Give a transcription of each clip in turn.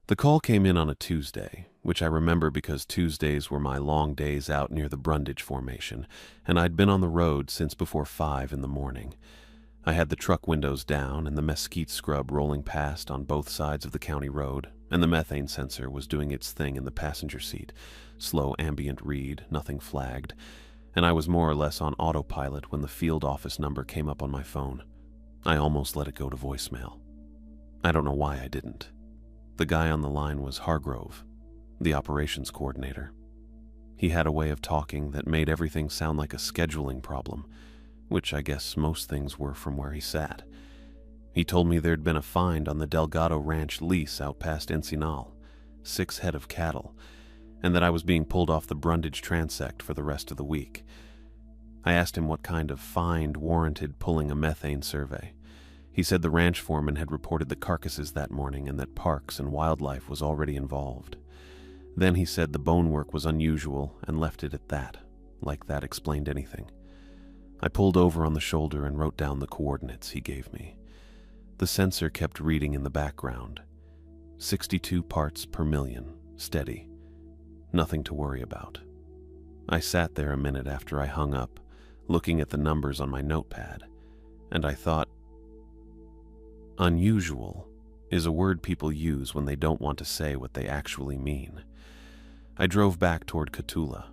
The call came in on a Tuesday, which I remember because Tuesdays were my long days out near the Brundage Formation, and I'd been on the road since before 5 in the morning. I had the truck windows down and the mesquite scrub rolling past on both sides of the county road, and the methane sensor was doing its thing in the passenger seat. Slow ambient read, nothing flagged, and I was more or less on autopilot when the field office number came up on my phone. I almost let it go to voicemail. I don't know why I didn't. The guy on the line was Hargrove, the operations coordinator. He had a way of talking that made everything sound like a scheduling problem, which I guess most things were from where he sat. He told me there'd been a find on the Delgado Ranch lease out past Encinal, 6 head of cattle, and that I was being pulled off the Brundage transect for the rest of the week. I asked him what kind of find warranted pulling a methane survey. He said the ranch foreman had reported the carcasses that morning and that Parks and Wildlife was already involved. Then he said the bonework was unusual and left it at that, like that explained anything. I pulled over on the shoulder and wrote down the coordinates he gave me. The sensor kept reading in the background. 62 parts per million, steady. Nothing to worry about. I sat there a minute after I hung up, looking at the numbers on my notepad, and I thought, unusual is a word people use when they don't want to say what they actually mean. I drove back toward Cotulla.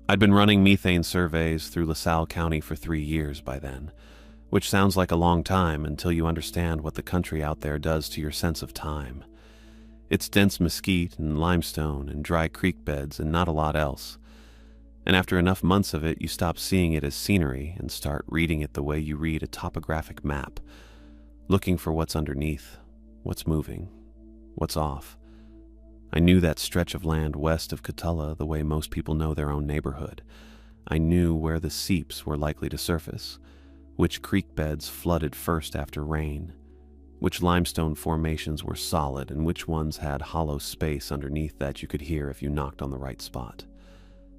I'd been running methane surveys through LaSalle County for 3 years by then, which sounds like a long time until you understand what the country out there does to your sense of time. It's dense mesquite and limestone and dry creek beds and not a lot else. And after enough months of it, you stop seeing it as scenery and start reading it the way you read a topographic map, looking for what's underneath, what's moving, what's off. I knew that stretch of land west of Cotulla the way most people know their own neighborhood. I knew where the seeps were likely to surface, which creek beds flooded first after rain, which limestone formations were solid and which ones had hollow space underneath that you could hear if you knocked on the right spot.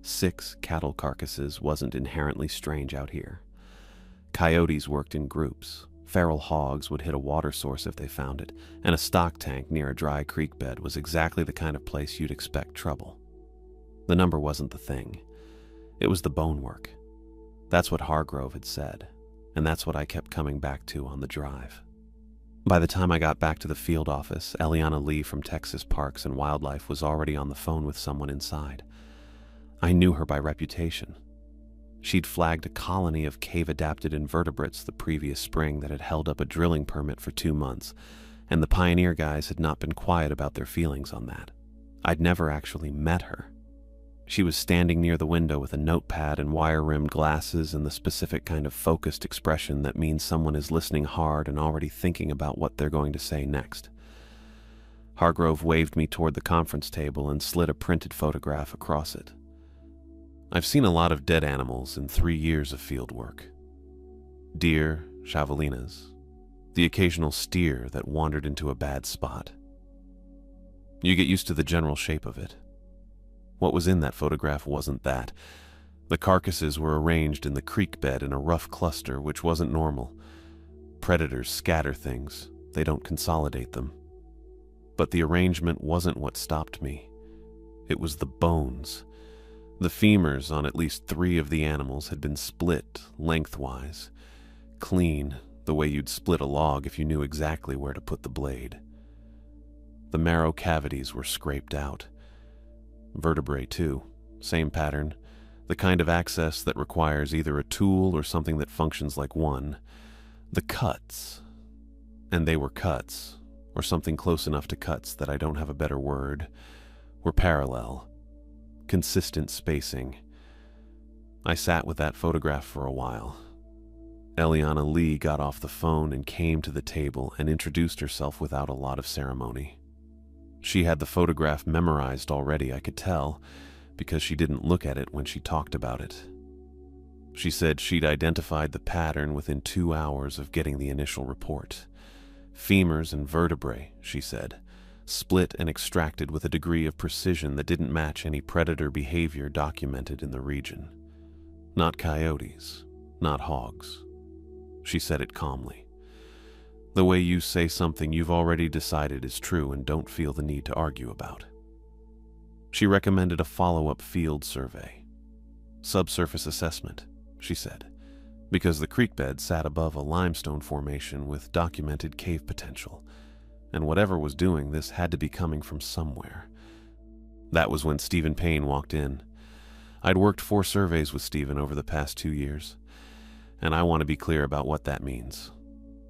6 cattle carcasses wasn't inherently strange out here. Coyotes worked in groups. Feral hogs would hit a water source if they found it, and a stock tank near a dry creek bed was exactly the kind of place you'd expect trouble. The number wasn't the thing. It was the bonework. That's what Hargrove had said, and that's what I kept coming back to on the drive. By the time I got back to the field office, Eliana Lee from Texas Parks and Wildlife was already on the phone with someone inside. I knew her by reputation. She'd flagged a colony of cave-adapted invertebrates the previous spring that had held up a drilling permit for 2 months, and the Pioneer guys had not been quiet about their feelings on that. I'd never actually met her. She was standing near the window with a notepad and wire-rimmed glasses and the specific kind of focused expression that means someone is listening hard and already thinking about what they're going to say next. Hargrove waved me toward the conference table and slid a printed photograph across it. I've seen a lot of dead animals in 3 years of field work. Deer, javelinas, the occasional steer that wandered into a bad spot. You get used to the general shape of it. What was in that photograph wasn't that. The carcasses were arranged in the creek bed in a rough cluster, which wasn't normal. Predators scatter things, they don't consolidate them. But the arrangement wasn't what stopped me. It was the bones. The femurs on at least 3 of the animals had been split lengthwise, clean, the way you'd split a log if you knew exactly where to put the blade. The marrow cavities were scraped out. Vertebrae, too. Same pattern. The kind of access that requires either a tool or something that functions like one. The cuts. And they were cuts, or something close enough to cuts that I don't have a better word, were parallel. Consistent spacing. I sat with that photograph for a while. Eliana Lee got off the phone and came to the table and introduced herself without a lot of ceremony. She had the photograph memorized already, I could tell, because she didn't look at it when she talked about it. She said she'd identified the pattern within 2 hours of getting the initial report. Femurs and vertebrae, she said, split and extracted with a degree of precision that didn't match any predator behavior documented in the region. Not coyotes, not hogs. She said it calmly. The way you say something you've already decided is true and don't feel the need to argue about. She recommended a follow-up field survey. Subsurface assessment, she said, because the creek bed sat above a limestone formation with documented cave potential, and whatever was doing this had to be coming from somewhere. That was when Stephen Payne walked in. I'd worked 4 surveys with Stephen over the past 2 years, and I want to be clear about what that means.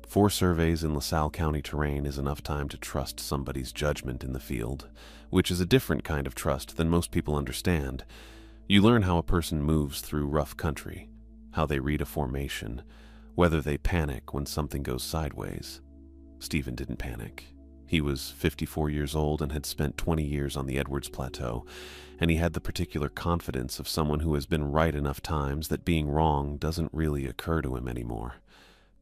4 surveys in LaSalle County terrain is enough time to trust somebody's judgment in the field, which is a different kind of trust than most people understand. You learn how a person moves through rough country, how they read a formation, whether they panic when something goes sideways. Stephen didn't panic. He was 54 years old and had spent 20 years on the Edwards Plateau, and he had the particular confidence of someone who has been right enough times that being wrong doesn't really occur to him anymore.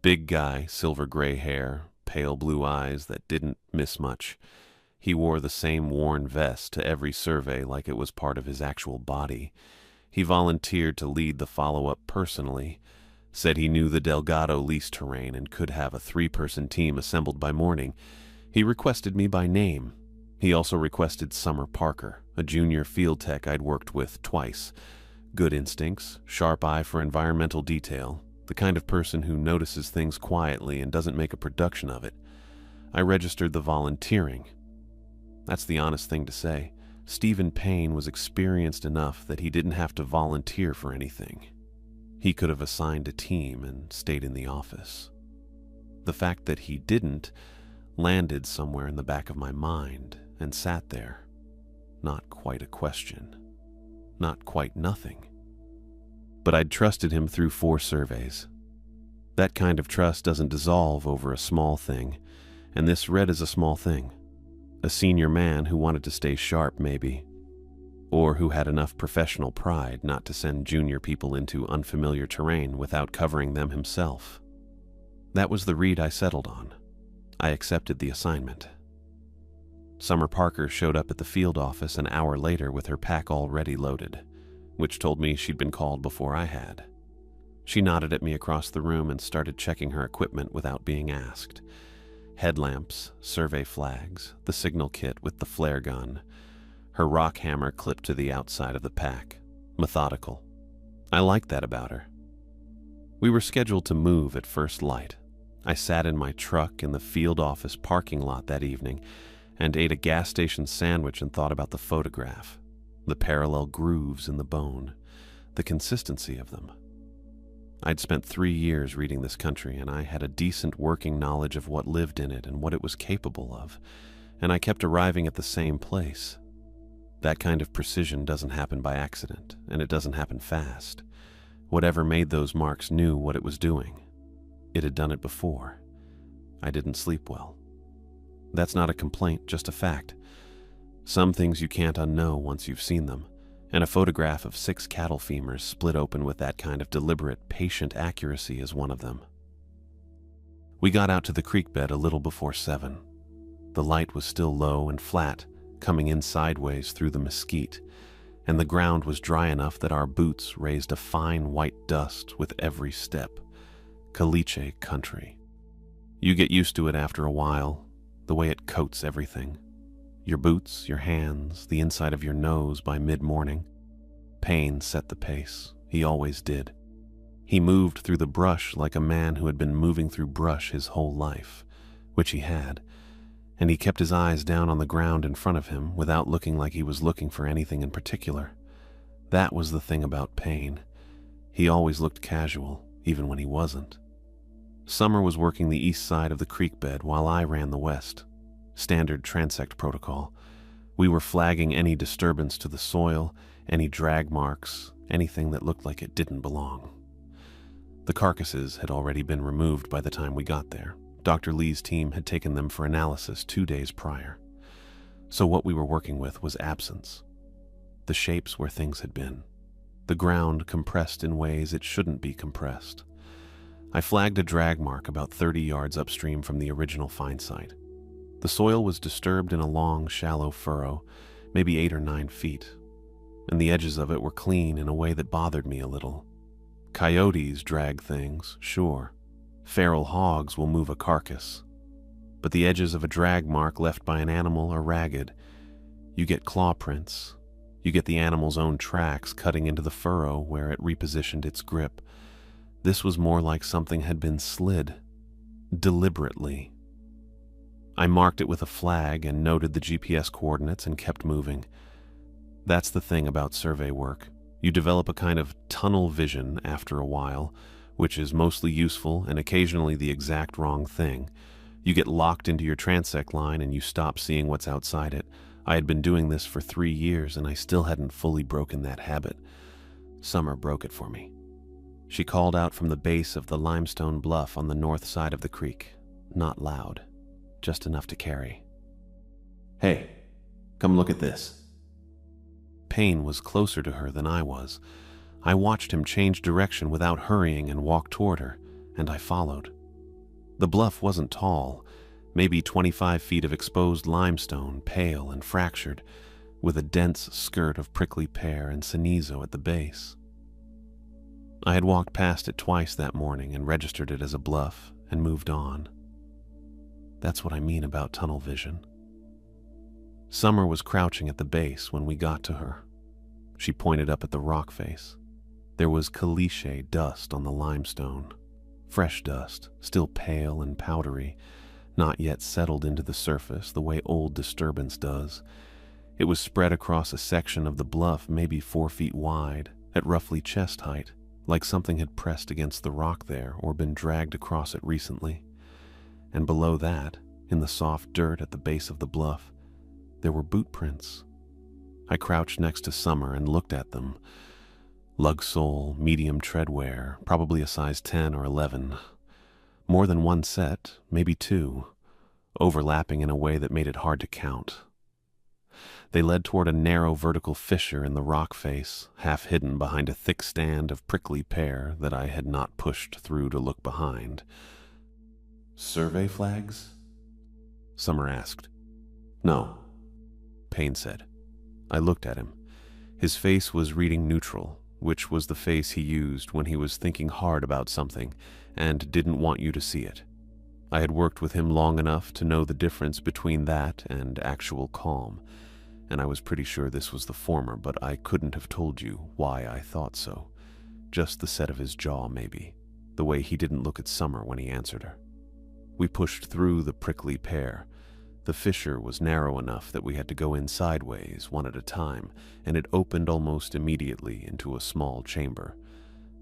Big guy, silver gray hair, pale blue eyes that didn't miss much. He wore the same worn vest to every survey like it was part of his actual body. He volunteered to lead the follow-up personally, said he knew the Delgado lease terrain and could have a 3-person team assembled by morning. He requested me by name. He also requested Summer Parker, a junior field tech I'd worked with twice. Good instincts, sharp eye for environmental detail, the kind of person who notices things quietly and doesn't make a production of it. I registered the volunteering. That's the honest thing to say. Stephen Payne was experienced enough that he didn't have to volunteer for anything. He could have assigned a team and stayed in the office. The fact that he didn't landed somewhere in the back of my mind and sat there. Not quite a question. Not quite nothing. But I'd trusted him through 4 surveys. That kind of trust doesn't dissolve over a small thing, and this read as a small thing. A senior man who wanted to stay sharp, maybe, or who had enough professional pride not to send junior people into unfamiliar terrain without covering them himself. That was the read I settled on. I accepted the assignment. Summer Parker showed up at the field office an hour later with her pack already loaded, which told me she'd been called before I had. She nodded at me across the room and started checking her equipment without being asked. Headlamps, survey flags, the signal kit with the flare gun, her rock hammer clipped to the outside of the pack. Methodical. I liked that about her. We were scheduled to move at first light. I sat in my truck in the field office parking lot that evening and ate a gas station sandwich and thought about the photograph, the parallel grooves in the bone, the consistency of them. I'd spent 3 years reading this country, and I had a decent working knowledge of what lived in it and what it was capable of, and I kept arriving at the same place. That kind of precision doesn't happen by accident, and it doesn't happen fast. Whatever made those marks knew what it was doing. It had done it before. I didn't sleep well. That's not a complaint, just a fact. Some things you can't unknow once you've seen them, and a photograph of 6 cattle femurs split open with that kind of deliberate, patient accuracy is one of them. We got out to the creek bed a little before 7. The light was still low and flat, coming in sideways through the mesquite, and the ground was dry enough that our boots raised a fine white dust with every step. Caliche country. You get used to it after a while, the way it coats everything. Your boots, your hands, the inside of your nose by mid-morning. Payne set the pace. He always did. He moved through the brush like a man who had been moving through brush his whole life, which he had, and he kept his eyes down on the ground in front of him without looking like he was looking for anything in particular. That was the thing about Payne. He always looked casual, even when he wasn't. Summer was working the east side of the creek bed while I ran the west. Standard transect protocol. We were flagging any disturbance to the soil, any drag marks, anything that looked like it didn't belong. The carcasses had already been removed by the time we got there. Dr. Lee's team had taken them for analysis 2 days prior. So what we were working with was absence. The shapes where things had been. The ground compressed in ways it shouldn't be compressed. I flagged a drag mark about 30 yards upstream from the original find site. The soil was disturbed in a long, shallow furrow, maybe 8 or 9 feet, and the edges of it were clean in a way that bothered me a little. Coyotes drag things, sure. Feral hogs will move a carcass, but the edges of a drag mark left by an animal are ragged. You get claw prints. You get the animal's own tracks cutting into the furrow where it repositioned its grip. This was more like something had been slid, deliberately. I marked it with a flag and noted the GPS coordinates and kept moving. That's the thing about survey work. You develop a kind of tunnel vision after a while, which is mostly useful and occasionally the exact wrong thing. You get locked into your transect line and you stop seeing what's outside it. I had been doing this for 3 years and I still hadn't fully broken that habit. Summer broke it for me. She called out from the base of the limestone bluff on the north side of the creek. Not loud, just enough to carry. "Hey, come look at this." Payne was closer to her than I was. I watched him change direction without hurrying and walk toward her, and I followed. The bluff wasn't tall, maybe 25 feet of exposed limestone, pale and fractured, with a dense skirt of prickly pear and cenizo at the base. I had walked past it twice that morning and registered it as a bluff and moved on. That's what I mean about tunnel vision. Summer was crouching at the base when we got to her. She pointed up at the rock face. There was caliche dust on the limestone. Fresh dust, still pale and powdery, not yet settled into the surface the way old disturbance does. It was spread across a section of the bluff maybe 4 feet wide, at roughly chest height, like something had pressed against the rock there or been dragged across it recently. And below that, in the soft dirt at the base of the bluff, there were boot prints. I crouched next to Summer and looked at them. Lug sole, medium treadwear, probably a size 10 or 11. More than one set, maybe 2, overlapping in a way that made it hard to count. They led toward a narrow vertical fissure in the rock face, half hidden behind a thick stand of prickly pear that I had not pushed through to look behind. "Survey flags?" Summer asked. "No," Payne said. I looked at him. His face was reading neutral, which was the face he used when he was thinking hard about something and didn't want you to see it. I had worked with him long enough to know the difference between that and actual calm, and I was pretty sure this was the former, but I couldn't have told you why I thought so. Just the set of his jaw, maybe. The way he didn't look at Summer when he answered her. We pushed through the prickly pear. The fissure was narrow enough that we had to go in sideways, one at a time, and it opened almost immediately into a small chamber.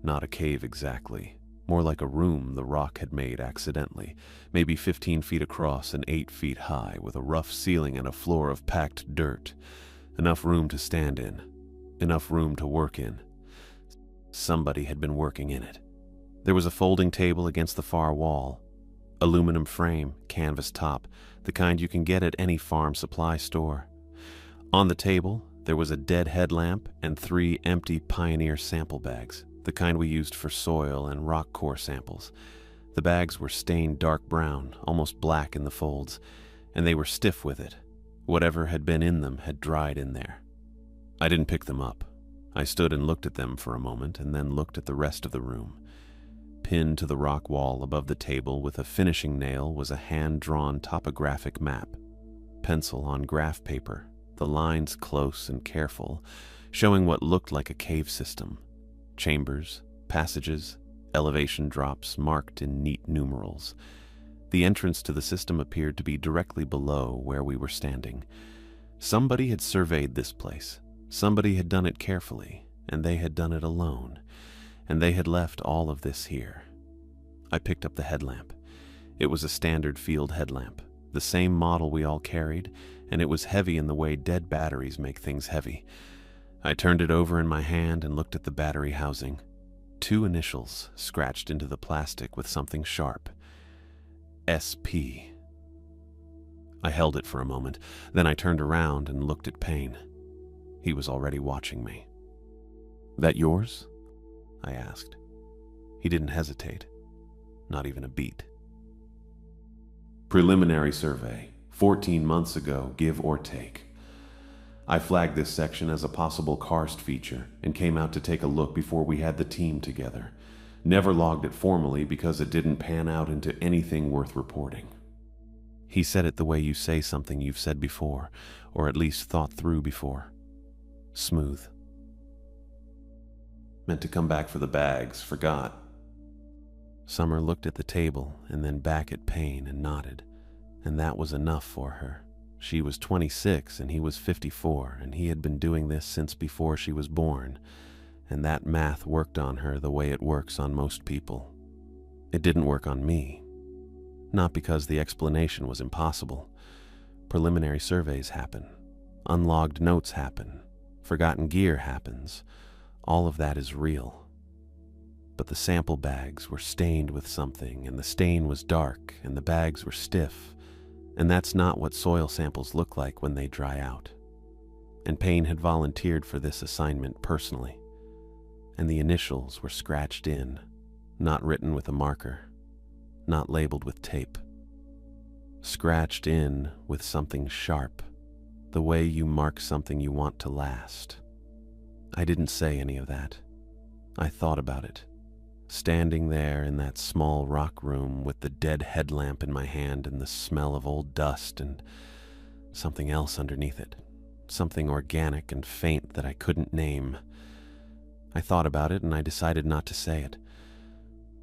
Not a cave exactly, more like a room the rock had made accidentally, maybe 15 feet across and 8 feet high, with a rough ceiling and a floor of packed dirt. Enough room to stand in, enough room to work in. Somebody had been working in it. There was a folding table against the far wall. Aluminum frame, canvas top, the kind you can get at any farm supply store. On the table, there was a dead headlamp and 3 empty Pioneer sample bags, the kind we used for soil and rock core samples. The bags were stained dark brown, almost black in the folds, and they were stiff with it. Whatever had been in them had dried in there. I didn't pick them up. I stood and looked at them for a moment and then looked at the rest of the room. Pinned to the rock wall above the table with a finishing nail was a hand-drawn topographic map. Pencil on graph paper, the lines close and careful, showing what looked like a cave system. Chambers, passages, elevation drops marked in neat numerals. The entrance to the system appeared to be directly below where we were standing. Somebody had surveyed this place. Somebody had done it carefully, and they had done it alone. And they had left all of this here. I picked up the headlamp. It was a standard field headlamp, the same model we all carried, and it was heavy in the way dead batteries make things heavy. I turned it over in my hand and looked at the battery housing. 2 initials scratched into the plastic with something sharp. SP. I held it for a moment, then I turned around and looked at Payne. He was already watching me. "That yours?" I asked. He didn't hesitate, not even a beat. "Preliminary survey, 14 months ago, give or take. I flagged this section as a possible karst feature and came out to take a look before we had the team together. Never logged it formally because it didn't pan out into anything worth reporting." He said it the way you say something you've said before, or at least thought through before. Smooth. Meant to come back for the bags, forgot. Summer looked at the table and then back at Payne and nodded, and that was enough for her. She was 26 and he was 54, and he had been doing this since before she was born, and that math worked on her the way it works on most people. It didn't work on me. Not because the explanation was impossible. Preliminary surveys happen. Unlogged notes happen. Forgotten gear happens. All of that is real. But the sample bags were stained with something, and the stain was dark, and the bags were stiff, and that's not what soil samples look like when they dry out. And Payne had volunteered for this assignment personally, and the initials were scratched in, not written with a marker, not labeled with tape. Scratched in with something sharp, the way you mark something you want to last. I didn't say any of that. I thought about it, standing there in that small rock room with the dead headlamp in my hand and the smell of old dust and something else underneath it, something organic and faint that I couldn't name. I thought about it and I decided not to say it.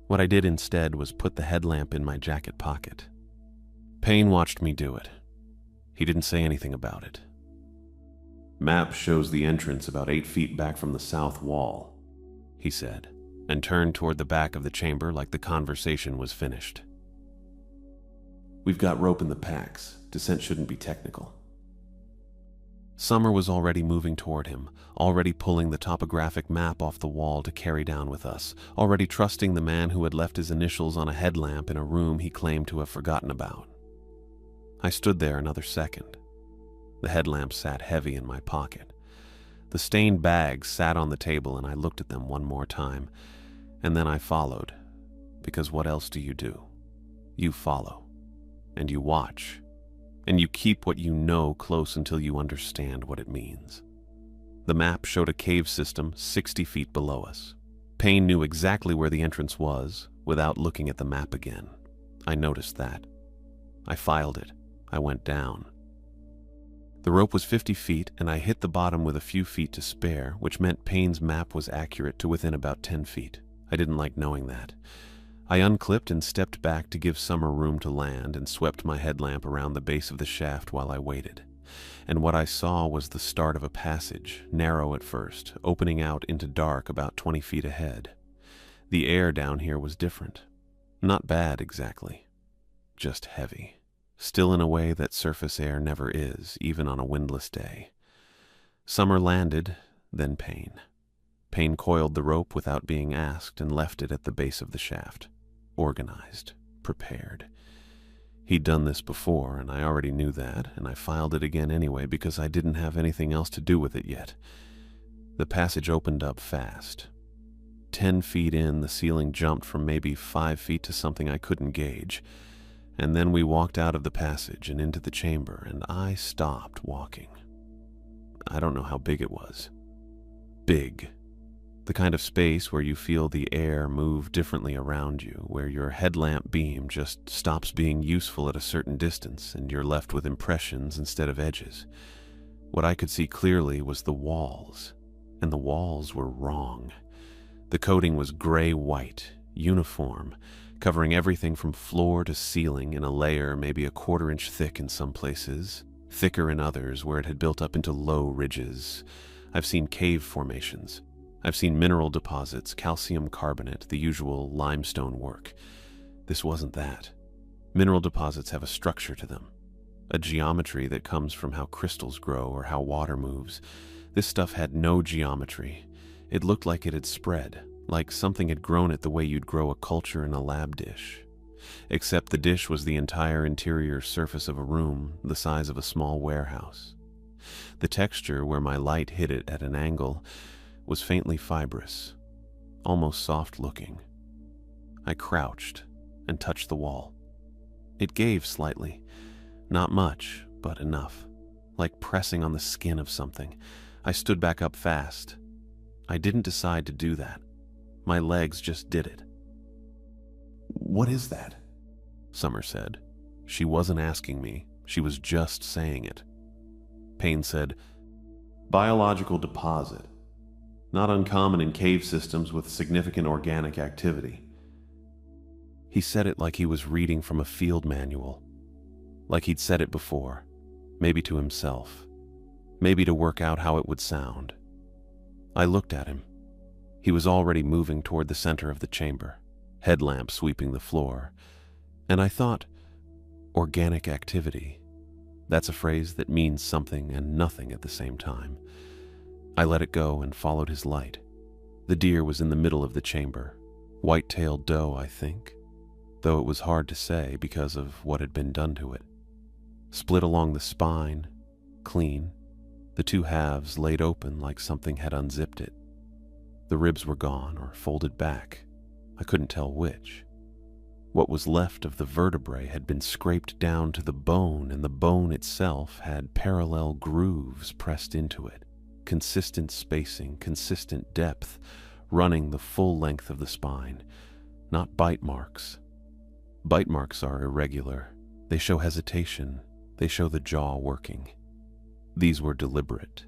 What I did instead was put the headlamp in my jacket pocket. Payne watched me do it. He didn't say anything about it. Map shows the entrance about 8 feet back from the south wall, he said, and turned toward the back of the chamber like the conversation was finished. We've got rope in the packs. Descent shouldn't be technical. Summer was already moving toward him, already pulling the topographic map off the wall to carry down with us, already trusting the man who had left his initials on a headlamp in a room he claimed to have forgotten about. I stood there another second. The headlamp sat heavy in my pocket. The stained bags sat on the table and I looked at them one more time, and then I followed, because what else do? You follow, and you watch, and you keep what you know close until you understand what it means. The map showed a cave system 60 feet below us. Payne knew exactly where the entrance was without looking at the map again. I noticed that. I filed it. I went down. The rope was 50 feet, and I hit the bottom with a few feet to spare, which meant Payne's map was accurate to within about 10 feet. I didn't like knowing that. I unclipped and stepped back to give Summer room to land and swept my headlamp around the base of the shaft while I waited. And what I saw was the start of a passage, narrow at first, opening out into dark about 20 feet ahead. The air down here was different. Not bad exactly. Just heavy. Still in a way that surface air never is, even on a windless day. Summer landed, then Payne. Payne coiled the rope without being asked and left it at the base of the shaft. Organized, prepared. He'd done this before, and I already knew that, and I filed it again anyway because I didn't have anything else to do with it yet. The passage opened up fast. 10 feet in, the ceiling jumped from maybe 5 feet to something I couldn't gauge. And then we walked out of the passage and into the chamber, and I stopped walking. I don't know how big it was. Big. The kind of space where you feel the air move differently around you, where your headlamp beam just stops being useful at a certain distance, and you're left with impressions instead of edges. What I could see clearly was the walls, and the walls were wrong. The coating was gray-white, uniform, covering everything from floor to ceiling in a layer maybe a quarter-inch thick in some places, thicker in others where it had built up into low ridges. I've seen cave formations. I've seen mineral deposits, calcium carbonate, the usual limestone work. This wasn't that. Mineral deposits have a structure to them, a geometry that comes from how crystals grow or how water moves. This stuff had no geometry. It looked like it had spread, like something had grown it the way you'd grow a culture in a lab dish. Except the dish was the entire interior surface of a room the size of a small warehouse. The texture, where my light hit it at an angle, was faintly fibrous, almost soft-looking. I crouched and touched the wall. It gave slightly. Not much, but enough. Like pressing on the skin of something. I stood back up fast. I didn't decide to do that. My legs just did it. "What is that?" Summer said. She wasn't asking me, she was just saying it. Payne said, "Biological deposit. Not uncommon in cave systems with significant organic activity." He said it like he was reading from a field manual, like he'd said it before, maybe to himself, maybe to work out how it would sound. I looked at him. He was already moving toward the center of the chamber, headlamp sweeping the floor, and I thought, organic activity. That's a phrase that means something and nothing at the same time. I let it go and followed his light. The deer was in the middle of the chamber, white-tailed doe, I think, though it was hard to say because of what had been done to it. Split along the spine, clean, the two halves laid open like something had unzipped it. The ribs were gone or folded back. I couldn't tell which. What was left of the vertebrae had been scraped down to the bone, and the bone itself had parallel grooves pressed into it. Consistent spacing, consistent depth, running the full length of the spine, not bite marks. Bite marks are irregular. They show hesitation. They show the jaw working. These were deliberate.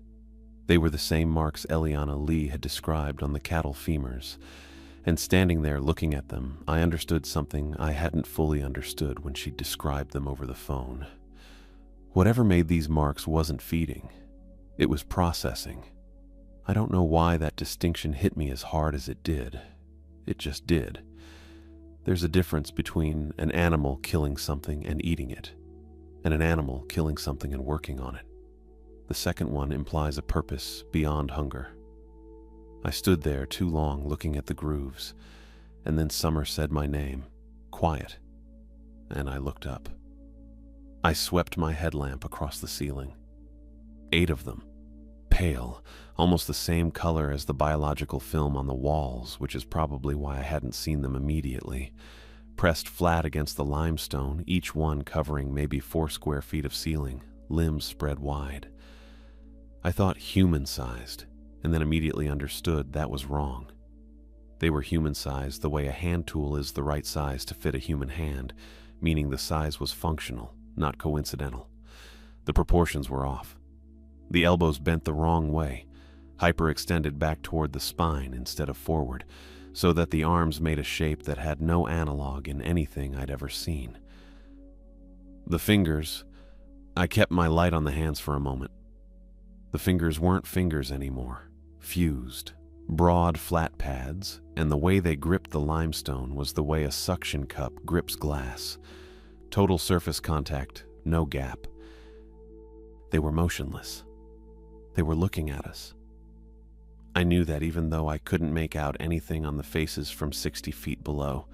They were the same marks Eliana Lee had described on the cattle femurs, and standing there looking at them, I understood something I hadn't fully understood when she described them over the phone. Whatever made these marks wasn't feeding. It was processing. I don't know why that distinction hit me as hard as it did. It just did. There's a difference between an animal killing something and eating it, and an animal killing something and working on it. The second one implies a purpose beyond hunger. I stood there too long looking at the grooves, and then Summer said my name, quiet, and I looked up. I swept my headlamp across the ceiling. 8 of them, pale, almost the same color as the biological film on the walls, which is probably why I hadn't seen them immediately, pressed flat against the limestone, each one covering maybe 4 square feet of ceiling, limbs spread wide. I thought human-sized, and then immediately understood that was wrong. They were human-sized the way a hand tool is the right size to fit a human hand, meaning the size was functional, not coincidental. The proportions were off. The elbows bent the wrong way, hyperextended back toward the spine instead of forward, so that the arms made a shape that had no analog in anything I'd ever seen. The fingers, I kept my light on the hands for a moment. The fingers weren't fingers anymore, fused, broad flat pads, and the way they gripped the limestone was the way a suction cup grips glass. Total surface contact, no gap. They were motionless. They were looking at us. I knew that even though I couldn't make out anything on the faces from 60 feet below.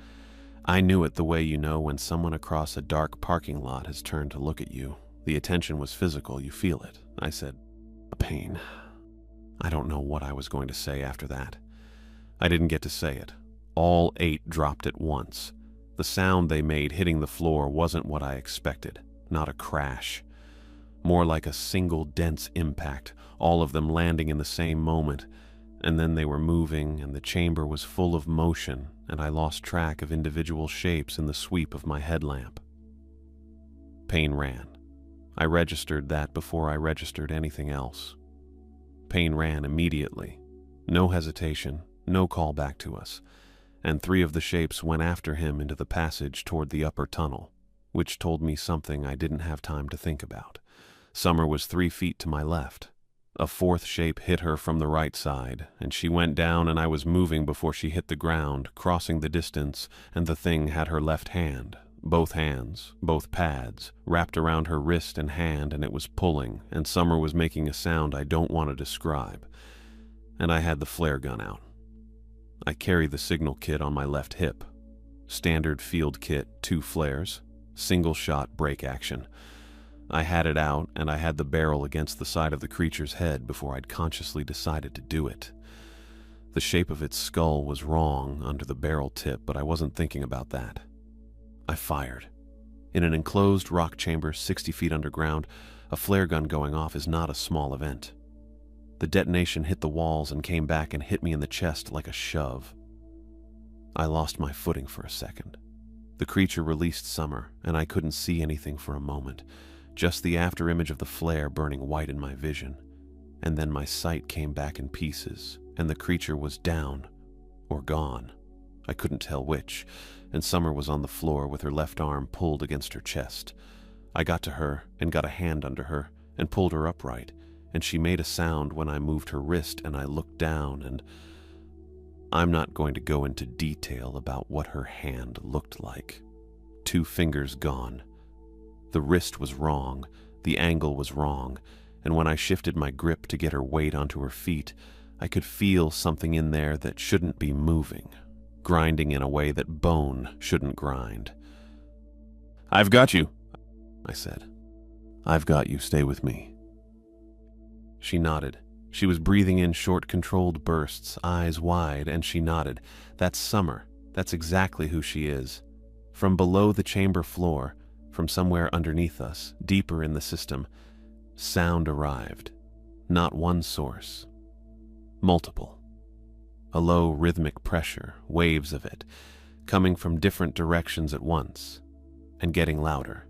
I knew it the way you know when someone across a dark parking lot has turned to look at you. The attention was physical, you feel it. I said, "Pain." I don't know what I was going to say after that. I didn't get to say it. All 8 dropped at once. The sound they made hitting the floor wasn't what I expected, not a crash. More like a single dense impact, all of them landing in the same moment, and then they were moving and the chamber was full of motion, and I lost track of individual shapes in the sweep of my headlamp. Payne ran. I registered that before I registered anything else. Payne ran immediately. No hesitation, no call back to us, and 3 of the shapes went after him into the passage toward the upper tunnel, which told me something I didn't have time to think about. Summer was 3 feet to my left. A 4th shape hit her from the right side, and she went down and I was moving before she hit the ground, crossing the distance, and the thing had her left hand. Both hands, both pads, wrapped around her wrist and hand, and it was pulling, and Summer was making a sound I don't want to describe. And I had the flare gun out. I carry the signal kit on my left hip. Standard field kit, 2 flares, single-shot break action. I had it out, and I had the barrel against the side of the creature's head before I'd consciously decided to do it. The shape of its skull was wrong under the barrel tip, but I wasn't thinking about that. I fired. In an enclosed rock chamber 60 feet underground, a flare gun going off is not a small event. The detonation hit the walls and came back and hit me in the chest like a shove. I lost my footing for a second. The creature released Summer, and I couldn't see anything for a moment, just the afterimage of the flare burning white in my vision. And then my sight came back in pieces, and the creature was down, or gone. I couldn't tell which, and Summer was on the floor with her left arm pulled against her chest. I got to her and got a hand under her and pulled her upright, and she made a sound when I moved her wrist, and I looked down, and I'm not going to go into detail about what her hand looked like. 2 fingers gone. The wrist was wrong, the angle was wrong, and when I shifted my grip to get her weight onto her feet, I could feel something in there that shouldn't be moving, grinding in a way that bone shouldn't grind. "I've got you," I said. "I've got you, stay with me." She nodded. She was breathing in short, controlled bursts, eyes wide, and she nodded. "That's Summer. That's exactly who she is." From below the chamber floor, from somewhere underneath us, deeper in the system, sound arrived. Not one source. Multiple. A low rhythmic pressure, waves of it, coming from different directions at once, and getting louder.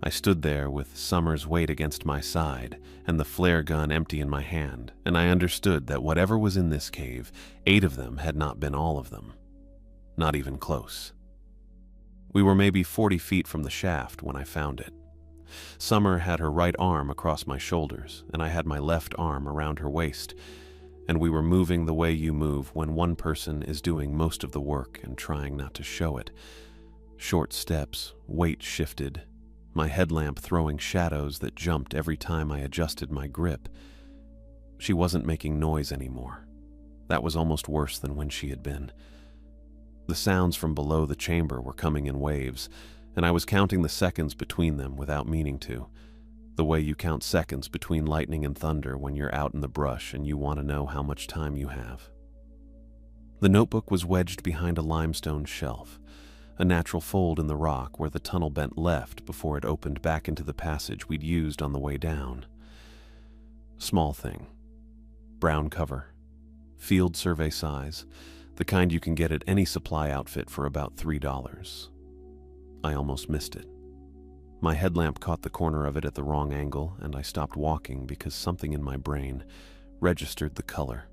I stood there with Summer's weight against my side and the flare gun empty in my hand, and I understood that whatever was in this cave, 8 of them had not been all of them. Not even close. We were maybe 40 feet from the shaft when I found it. Summer had her right arm across my shoulders, and I had my left arm around her waist, and we were moving the way you move when one person is doing most of the work and trying not to show it. Short steps, weight shifted, my headlamp throwing shadows that jumped every time I adjusted my grip. She wasn't making noise anymore. That was almost worse than when she had been. The sounds from below the chamber were coming in waves, and I was counting the seconds between them without meaning to, the way you count seconds between lightning and thunder when you're out in the brush and you want to know how much time you have. The notebook was wedged behind a limestone shelf, a natural fold in the rock where the tunnel bent left before it opened back into the passage we'd used on the way down. Small thing. Brown cover. Field survey size. The kind you can get at any supply outfit for about $3. I almost missed it. My headlamp caught the corner of it at the wrong angle, and I stopped walking because something in my brain registered the color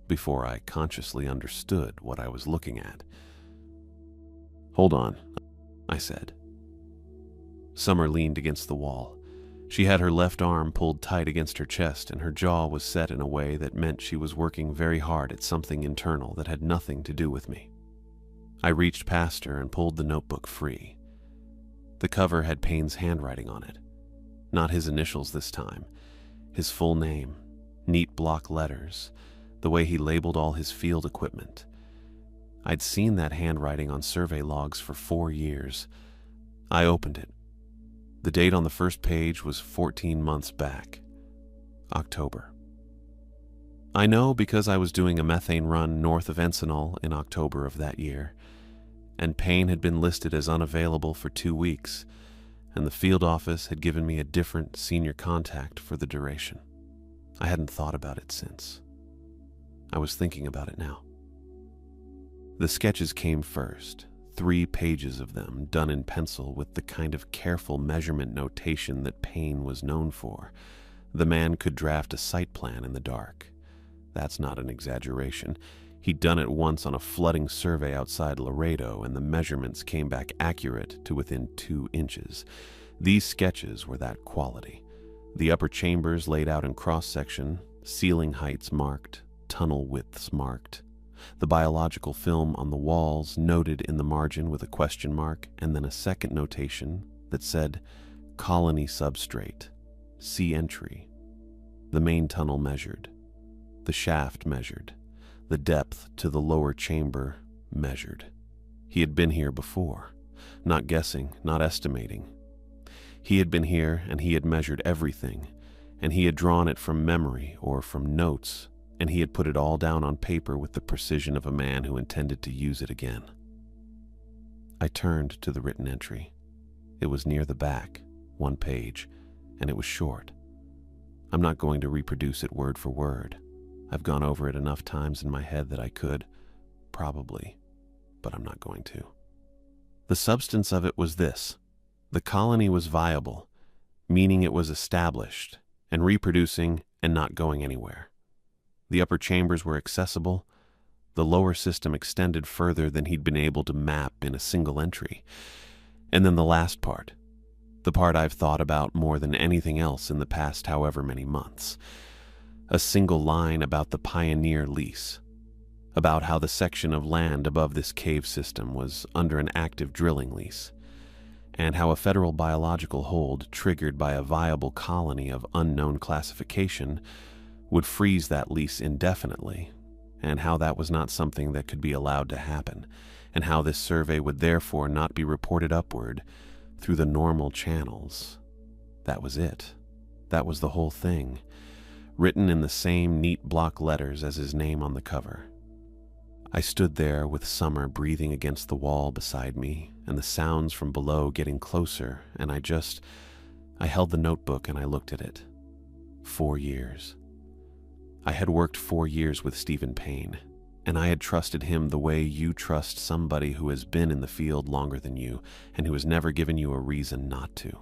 before I consciously understood what I was looking at. "Hold on," I said. Summer leaned against the wall. She had her left arm pulled tight against her chest, and her jaw was set in a way that meant she was working very hard at something internal that had nothing to do with me. I reached past her and pulled the notebook free. The cover had Payne's handwriting on it. Not his initials this time. His full name, neat block letters, the way he labeled all his field equipment. I'd seen that handwriting on survey logs for 4 years. I opened it. The date on the first page was 14 months back. October. I know because I was doing a methane run north of Encinal in October of that year, and Payne had been listed as unavailable for 2 weeks, and the field office had given me a different senior contact for the duration. I hadn't thought about it since. I was thinking about it now. The sketches came first, 3 pages of them done in pencil with the kind of careful measurement notation that Payne was known for. The man could draft a site plan in the dark. That's not an exaggeration. He'd done it once on a flooding survey outside Laredo, and the measurements came back accurate to within 2 inches. These sketches were that quality. The upper chambers laid out in cross-section, ceiling heights marked, tunnel widths marked. The biological film on the walls noted in the margin with a question mark, and then a second notation that said, "Colony substrate. See entry." The main tunnel measured. The shaft measured. The depth to the lower chamber measured. He had been here before. Not guessing, not estimating. He had been here, and he had measured everything, and he had drawn it from memory or from notes, and he had put it all down on paper with the precision of a man who intended to use it again. I turned to the written entry. It was near the back, 1 page, and it was short. I'm not going to reproduce it word for word. I've gone over it enough times in my head that I could, probably, but I'm not going to. The substance of it was this: the colony was viable, meaning it was established and reproducing and not going anywhere. The upper chambers were accessible. The lower system extended further than he'd been able to map in a single entry. And then the last part, the part I've thought about more than anything else in the past however many months. A single line about the pioneer lease, about how the section of land above this cave system was under an active drilling lease, and how a federal biological hold triggered by a viable colony of unknown classification would freeze that lease indefinitely, and how that was not something that could be allowed to happen, and how this survey would therefore not be reported upward through the normal channels. That was it. That was the whole thing, written in the same neat block letters as his name on the cover. I stood there with Summer breathing against the wall beside me, and the sounds from below getting closer, and I held the notebook and I looked at it. 4 years. I had worked 4 years with Stephen Payne, and I had trusted him the way you trust somebody who has been in the field longer than you and who has never given you a reason not to.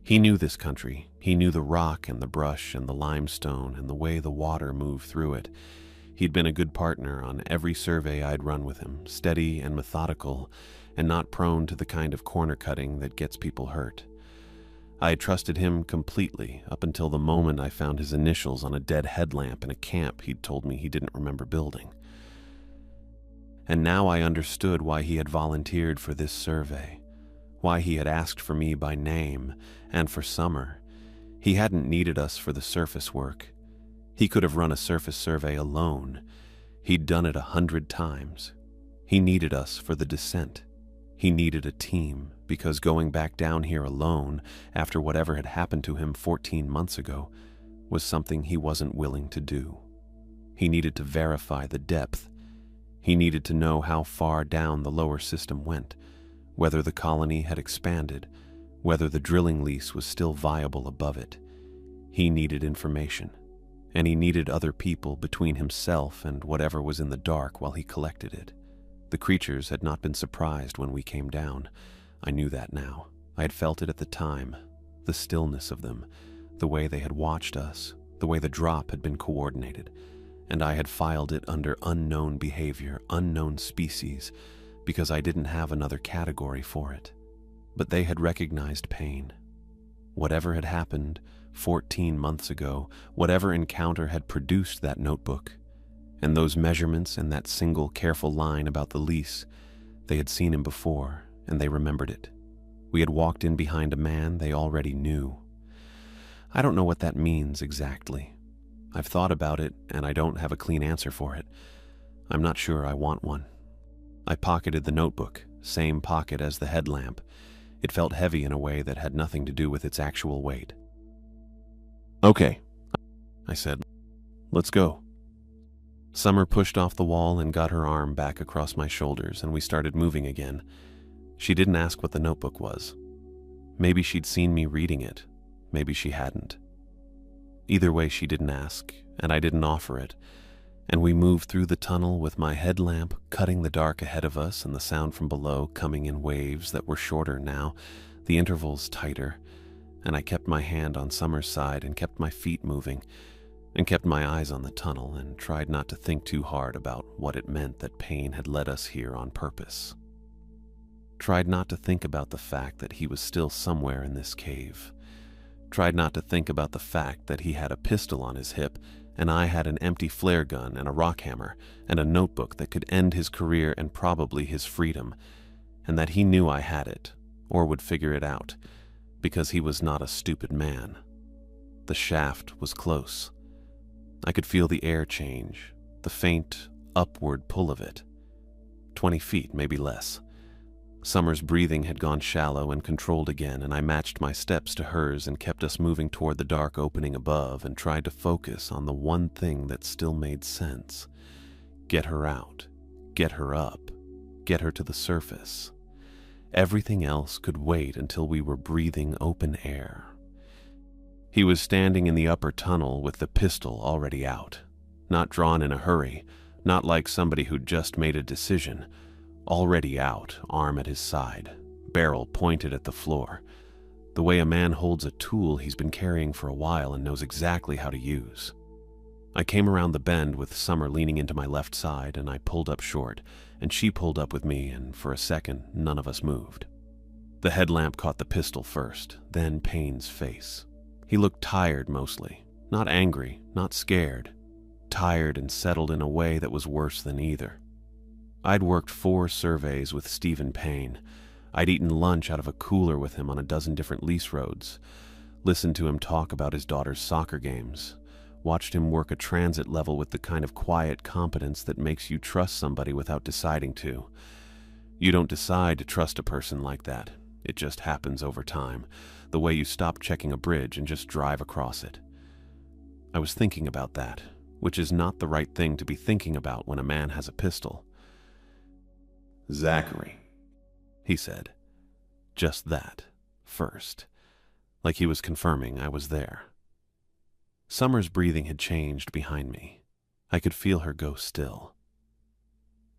He knew this country. He knew the rock and the brush and the limestone and the way the water moved through it. He'd been a good partner on every survey I'd run with him, steady and methodical, and not prone to the kind of corner cutting that gets people hurt. I had trusted him completely up until the moment I found his initials on a dead headlamp in a camp he'd told me he didn't remember building. And now I understood why he had volunteered for this survey, why he had asked for me by name, and for Summer. He hadn't needed us for the surface work. He could have run a surface survey alone. He'd done it 100 times. He needed us for the descent. He needed a team, because going back down here alone, after whatever had happened to him 14 months ago, was something he wasn't willing to do. He needed to verify the depth. He needed to know how far down the lower system went, whether the colony had expanded, whether the drilling lease was still viable above it. He needed information, and he needed other people between himself and whatever was in the dark while he collected it. The creatures had not been surprised when we came down. I knew that now. I had felt it at the time, the stillness of them, the way they had watched us, the way the drop had been coordinated, and I had filed it under unknown behavior, unknown species, because I didn't have another category for it. But they had recognized pain. Whatever had happened 14 months ago, whatever encounter had produced that notebook, and those measurements and that single careful line about the lease, they had seen him before, and they remembered it. We had walked in behind a man they already knew. I don't know what that means exactly. I've thought about it, and I don't have a clean answer for it. I'm not sure I want one. I pocketed the notebook, same pocket as the headlamp. It felt heavy in a way that had nothing to do with its actual weight. "Okay," I said. "Let's go." Summer pushed off the wall and got her arm back across my shoulders, and we started moving again. She didn't ask what the notebook was. Maybe she'd seen me reading it. Maybe she hadn't. Either way, she didn't ask, and I didn't offer it, and we moved through the tunnel with my headlamp cutting the dark ahead of us and the sound from below coming in waves that were shorter now, the intervals tighter, and I kept my hand on Summer's side and kept my feet moving, and kept my eyes on the tunnel and tried not to think too hard about what it meant that Payne had led us here on purpose. Tried not to think about the fact that he was still somewhere in this cave. Tried not to think about the fact that he had a pistol on his hip and I had an empty flare gun and a rock hammer and a notebook that could end his career and probably his freedom, and that he knew I had it, or would figure it out, because he was not a stupid man. The shaft was close. I could feel the air change, the faint, upward pull of it. 20 feet, maybe less. Summer's breathing had gone shallow and controlled again, and I matched my steps to hers and kept us moving toward the dark opening above and tried to focus on the one thing that still made sense. Get her out. Get her up. Get her to the surface. Everything else could wait until we were breathing open air. He was standing in the upper tunnel with the pistol already out, not drawn in a hurry, not like somebody who'd just made a decision, already out, arm at his side, barrel pointed at the floor, the way a man holds a tool he's been carrying for a while and knows exactly how to use. I came around the bend with Summer leaning into my left side, and I pulled up short, and she pulled up with me, and for a second, none of us moved. The headlamp caught the pistol first, then Payne's face. He looked tired mostly, not angry, not scared, tired and settled in a way that was worse than either. I'd worked 4 surveys with Stephen Payne. I'd eaten lunch out of a cooler with him on a dozen different lease roads, listened to him talk about his daughter's soccer games, watched him work a transit level with the kind of quiet competence that makes you trust somebody without deciding to. You don't decide to trust a person like that. It just happens over time, the way you stop checking a bridge and just drive across it. I was thinking about that, which is not the right thing to be thinking about when a man has a pistol. "Zachary," he said. Just that, first, like he was confirming I was there. Summer's breathing had changed behind me. I could feel her go still.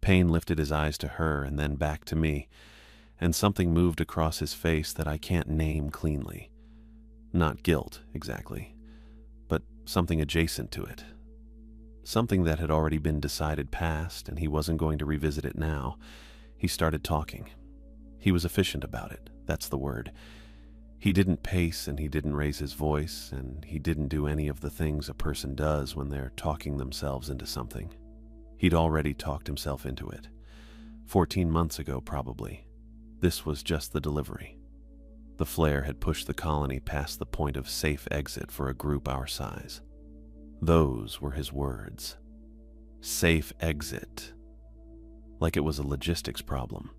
Payne lifted his eyes to her and then back to me, and something moved across his face that I can't name cleanly. Not guilt, exactly, but something adjacent to it. Something that had already been decided past, and he wasn't going to revisit it now. He started talking. He was efficient about it, that's the word. He didn't pace, and he didn't raise his voice, and he didn't do any of the things a person does when they're talking themselves into something. He'd already talked himself into it. 14 months ago, probably. This was just the delivery. The flare had pushed the colony past the point of safe exit for a group our size. Those were his words. Safe exit. Like it was a logistics problem.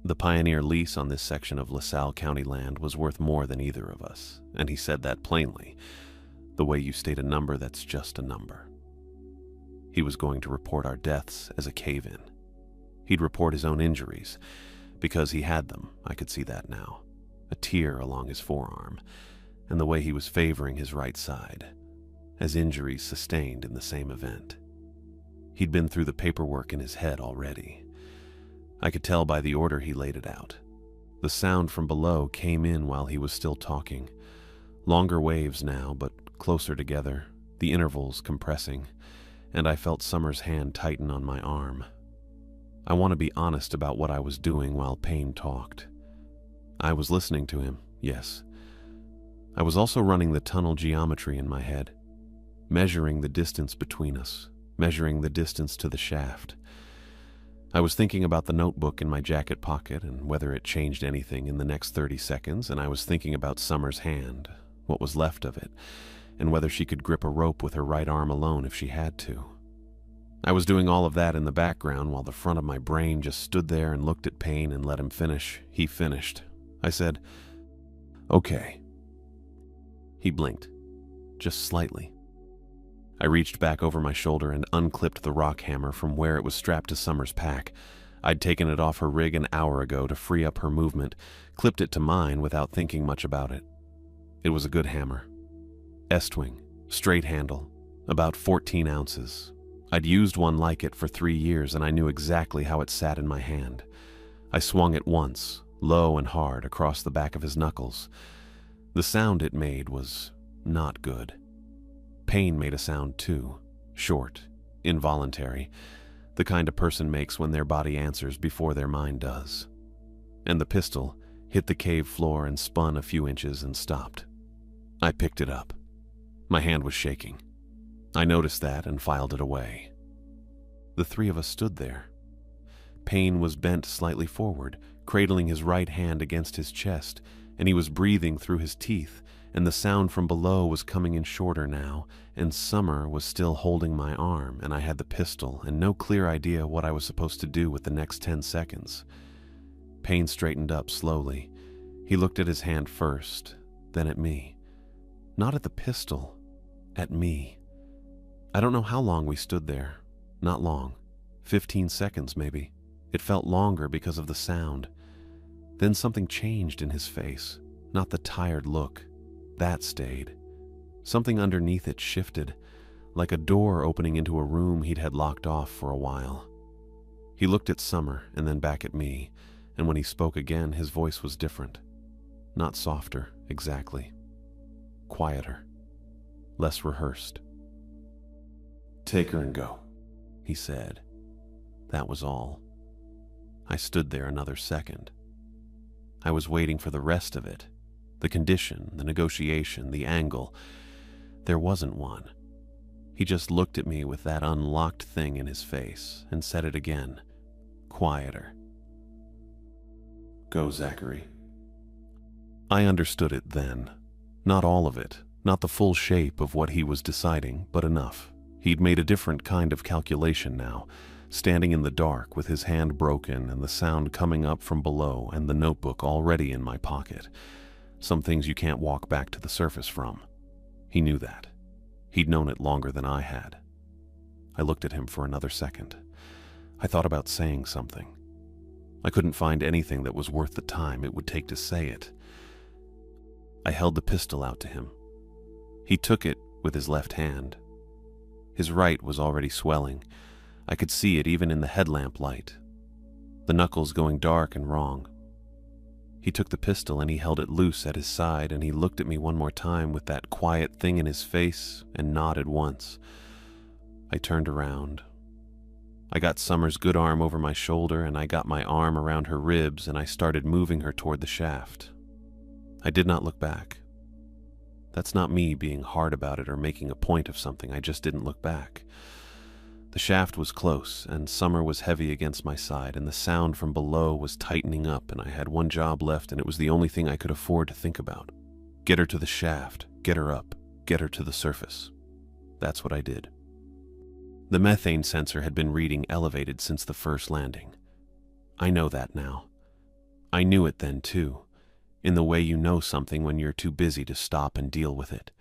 The pioneer lease on this section of LaSalle County land was worth more than either of us, and he said that plainly, the way you state a number that's just a number. He was going to report our deaths as a cave-in. He'd report his own injuries, because he had them, I could see that now. A tear along his forearm, and the way he was favoring his right side, as injuries sustained in the same event. He'd been through the paperwork in his head already. I could tell by the order he laid it out. The sound from below came in while he was still talking. Longer waves now, but closer together, the intervals compressing, and I felt Summer's hand tighten on my arm. I want to be honest about what I was doing while Payne talked. I was listening to him, yes. I was also running the tunnel geometry in my head, measuring the distance between us, measuring the distance to the shaft. I was thinking about the notebook in my jacket pocket and whether it changed anything in the next 30 seconds, and I was thinking about Summer's hand, what was left of it, and whether she could grip a rope with her right arm alone if she had to. I was doing all of that in the background while the front of my brain just stood there and looked at Payne and let him finish. He finished. I said, "Okay." He blinked, just slightly. I reached back over my shoulder and unclipped the rock hammer from where it was strapped to Summer's pack. I'd taken it off her rig an hour ago to free up her movement, clipped it to mine without thinking much about it. It was a good hammer. Estwing, straight handle, about 14 ounces. I'd used one like it for 3 years, and I knew exactly how it sat in my hand. I swung it once, low and hard, across the back of his knuckles. The sound it made was not good. Payne made a sound too, short, involuntary, the kind a person makes when their body answers before their mind does. And the pistol hit the cave floor and spun a few inches and stopped. I picked it up. My hand was shaking. I noticed that and filed it away. The 3 of us stood there. Payne was bent slightly forward, cradling his right hand against his chest, and he was breathing through his teeth, and the sound from below was coming in shorter now, and Summer was still holding my arm, and I had the pistol and no clear idea what I was supposed to do with the next 10 seconds. Payne straightened up slowly. He looked at his hand first, then at me. Not at the pistol, at me. I don't know how long we stood there. Not long. 15 seconds, maybe. It felt longer because of the sound. Then something changed in his face. Not the tired look. That stayed. Something underneath it shifted, like a door opening into a room he'd had locked off for a while. He looked at Summer and then back at me, and when he spoke again, his voice was different. Not softer, exactly. Quieter. Less rehearsed. "Take her and go," he said. That was all. I stood there another second. I was waiting for the rest of it. The condition, the negotiation, the angle. There wasn't one. He just looked at me with that unlocked thing in his face and said it again, quieter. "Go, Zachary." I understood it then. Not all of it, not the full shape of what he was deciding, but enough. He'd made a different kind of calculation now, standing in the dark with his hand broken and the sound coming up from below and the notebook already in my pocket. Some things you can't walk back to the surface from. He knew that. He'd known it longer than I had. I looked at him for another second. I thought about saying something. I couldn't find anything that was worth the time it would take to say it. I held the pistol out to him. He took it with his left hand. His right was already swelling. I could see it even in the headlamp light. The knuckles going dark and wrong. He took the pistol and he held it loose at his side, and he looked at me one more time with that quiet thing in his face and nodded once. I turned around. I got Summer's good arm over my shoulder and I got my arm around her ribs and I started moving her toward the shaft. I did not look back. That's not me being hard about it or making a point of something. I just didn't look back. The shaft was close, and Summer was heavy against my side, and the sound from below was tightening up, and I had one job left, and it was the only thing I could afford to think about. Get her to the shaft, get her up, get her to the surface. That's what I did. The methane sensor had been reading elevated since the first landing. I know that now. I knew it then, too, in the way you know something when you're too busy to stop and deal with it.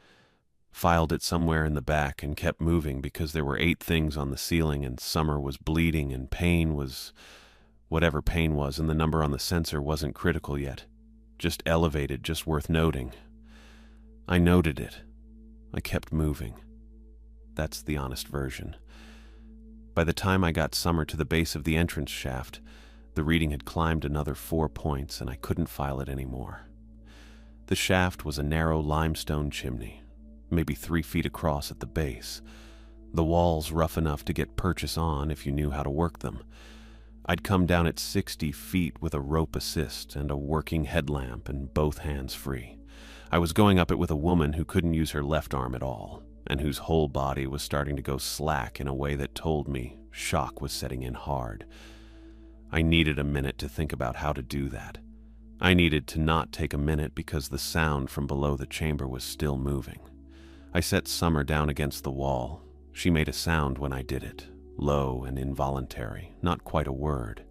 Filed it somewhere in the back and kept moving because there were 8 things on the ceiling and Summer was bleeding and pain was whatever pain was, and the number on the sensor wasn't critical yet. Just elevated, just worth noting. I noted it. I kept moving. That's the honest version. By the time I got Summer to the base of the entrance shaft, the reading had climbed another 4 points and I couldn't file it anymore. The shaft was a narrow limestone chimney, maybe 3 feet across at the base. The walls rough enough to get purchase on if you knew how to work them. I'd come down at 60 feet with a rope assist and a working headlamp and both hands free. I was going up it with a woman who couldn't use her left arm at all, and whose whole body was starting to go slack in a way that told me shock was setting in hard. I needed a minute to think about how to do that. I needed to not take a minute because the sound from below the chamber was still moving. I set Summer down against the wall. She made a sound when I did it, low and involuntary, not quite a word.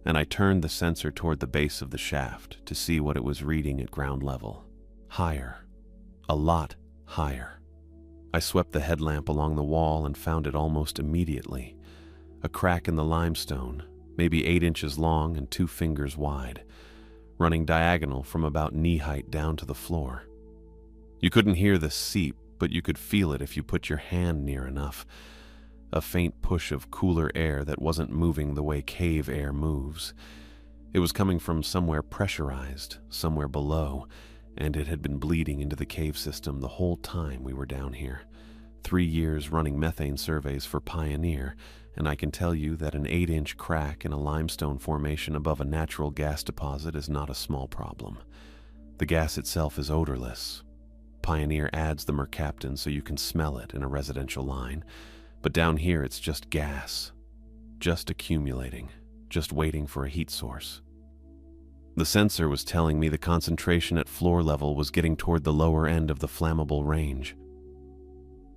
And I turned the sensor toward the base of the shaft to see what it was reading at ground level. Higher. A lot higher. I swept the headlamp along the wall and found it almost immediately. A crack in the limestone, maybe 8 inches long and 2 fingers wide, running diagonal from about knee height down to the floor. You couldn't hear the seep, but you could feel it if you put your hand near enough. A faint push of cooler air that wasn't moving the way cave air moves. It was coming from somewhere pressurized, somewhere below, and it had been bleeding into the cave system the whole time we were down here. 3 years running methane surveys for Pioneer, and I can tell you that an 8-inch crack in a limestone formation above a natural gas deposit is not a small problem. The gas itself is odorless. Pioneer adds the mercaptan so you can smell it in a residential line, but down here it's just gas. Just accumulating, just waiting for a heat source. The sensor was telling me the concentration at floor level was getting toward the lower end of the flammable range.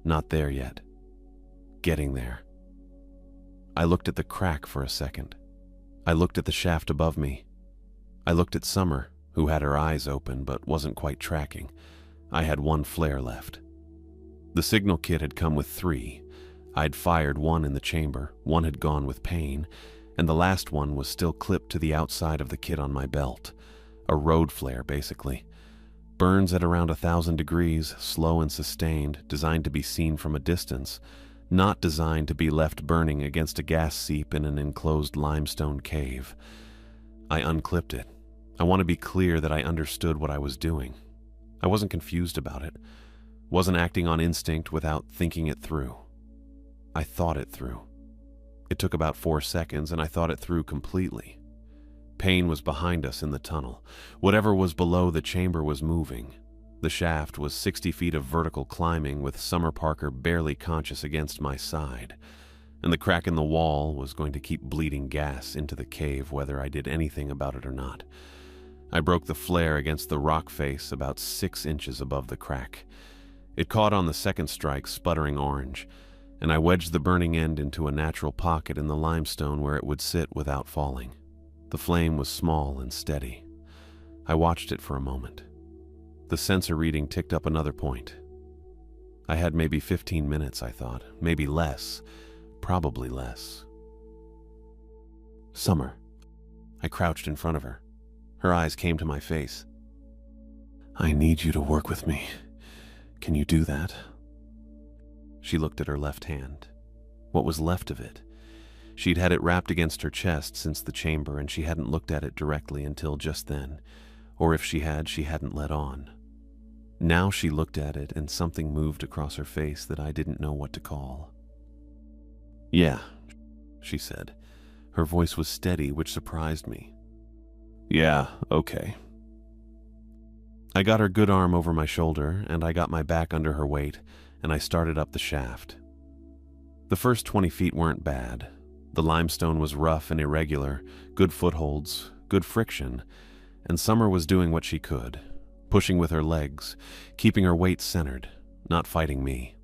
Not there yet. Getting there. I looked at the crack for a second. I looked at the shaft above me. I looked at Summer, who had her eyes open but wasn't quite tracking. I had 1 flare left. The signal kit had come with 3. I'd fired 1 in the chamber, 1 had gone with pain, and the last one was still clipped to the outside of the kit on my belt. A road flare, basically. Burns at around 1,000 degrees, slow and sustained, designed to be seen from a distance. not designed to be left burning against a gas seep in an enclosed limestone cave. I unclipped it. I want to be clear that I understood what I was doing. I wasn't confused about it. Wasn't acting on instinct without thinking it through. I thought it through. It took about 4 seconds, and I thought it through completely. Pain was behind us in the tunnel. Whatever was below the chamber was moving. The shaft was 60 feet of vertical climbing, with Summer Parker barely conscious against my side. And the crack in the wall was going to keep bleeding gas into the cave whether I did anything about it or not. I broke the flare against the rock face about 6 inches above the crack. It caught on the second strike, sputtering orange, and I wedged the burning end into a natural pocket in the limestone where it would sit without falling. The flame was small and steady. I watched it for a moment. The sensor reading ticked up another point. I had maybe 15 minutes, I thought. Maybe less. Probably less. Summer. I crouched in front of her. Her eyes came to my face. I need you to work with me. Can you do that? She looked at her left hand. What was left of it? She'd had it wrapped against her chest since the chamber, and she hadn't looked at it directly until just then. Or if she had, she hadn't let on. Now she looked at it, and something moved across her face that I didn't know what to call. Yeah, she said. Her voice was steady, which surprised me. Yeah, okay. I got her good arm over my shoulder, and I got my back under her weight, and I started up the shaft. The first 20 feet weren't bad. The limestone was rough and irregular, good footholds, good friction, and Summer was doing what she could, pushing with her legs, keeping her weight centered, not fighting me.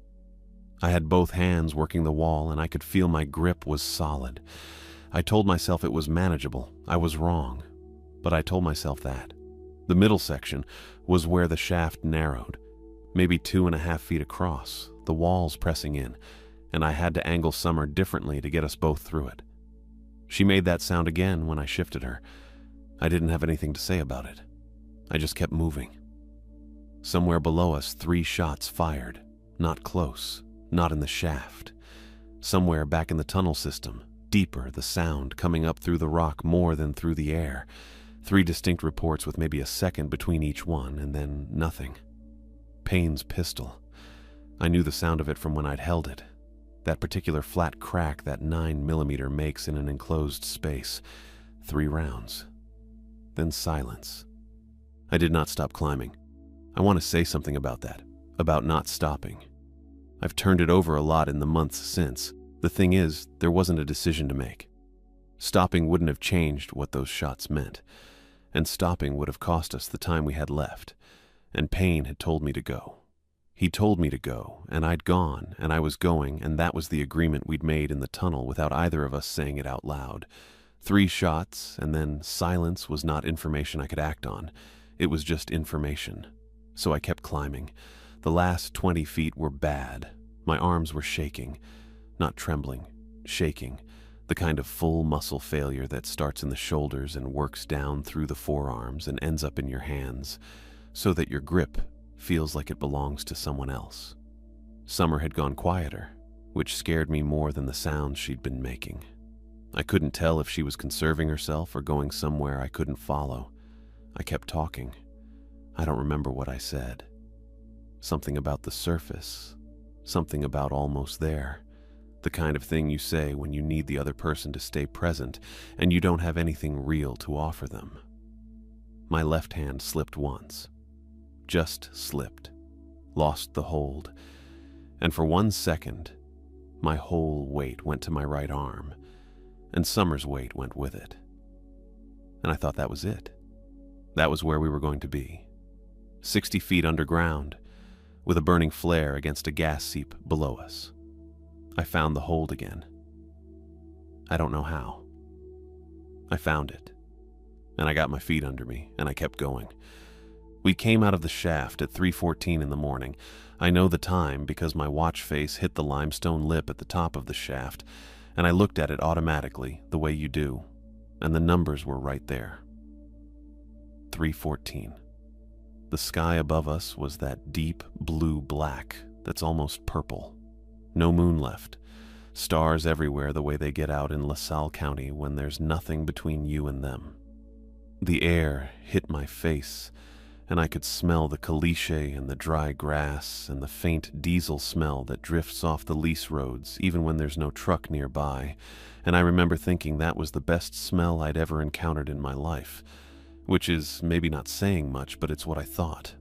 I had both hands working the wall, and I could feel my grip was solid. I told myself it was manageable. I was wrong, but I told myself that. The middle section was where the shaft narrowed, maybe 2.5 feet across, the walls pressing in, and I had to angle Summer differently to get us both through it. She made that sound again when I shifted her. I didn't have anything to say about it. I just kept moving. Somewhere below us, 3 shots fired. Not close, not in the shaft. Somewhere back in the tunnel system, deeper, the sound coming up through the rock more than through the air. 3 distinct reports with maybe a second between each one, and then nothing. Payne's pistol. I knew the sound of it from when I'd held it. That particular flat crack that 9mm makes in an enclosed space. 3 rounds. Then silence. I did not stop climbing. I want to say something about that, about not stopping. I've turned it over a lot in the months since. The thing is, there wasn't a decision to make. Stopping wouldn't have changed what those shots meant, and stopping would have cost us the time we had left, and Payne had told me to go. He told me to go, and I'd gone, and I was going, and that was the agreement we'd made in the tunnel without either of us saying it out loud. 3 shots, and then silence was not information I could act on. It was just information. So I kept climbing. The last 20 feet were bad. My arms were shaking. Not trembling, shaking. The kind of full muscle failure that starts in the shoulders and works down through the forearms and ends up in your hands, so that your grip feels like it belongs to someone else. Summer had gone quieter, which scared me more than the sounds she'd been making. I couldn't tell if she was conserving herself or going somewhere I couldn't follow. I kept talking. I don't remember what I said. Something about the surface. Something about almost there. The kind of thing you say when you need the other person to stay present and you don't have anything real to offer them. My left hand slipped once. Just slipped. Lost the hold. And for 1 second, my whole weight went to my right arm, and Summer's weight went with it. And I thought that was it. That was where we were going to be. 60 feet underground, with a burning flare against a gas seep below us. I found the hold again. I don't know how. I found it, and I got my feet under me, and I kept going. We came out of the shaft at 3:14 in the morning. I know the time because my watch face hit the limestone lip at the top of the shaft, and I looked at it automatically, the way you do, and the numbers were right there. 3:14. The sky above us was that deep blue-black that's almost purple. No moon left. Stars everywhere the way they get out in LaSalle County when there's nothing between you and them. The air hit my face, and I could smell the caliche and the dry grass and the faint diesel smell that drifts off the lease roads even when there's no truck nearby, and I remember thinking that was the best smell I'd ever encountered in my life, which is maybe not saying much, but it's what I thought.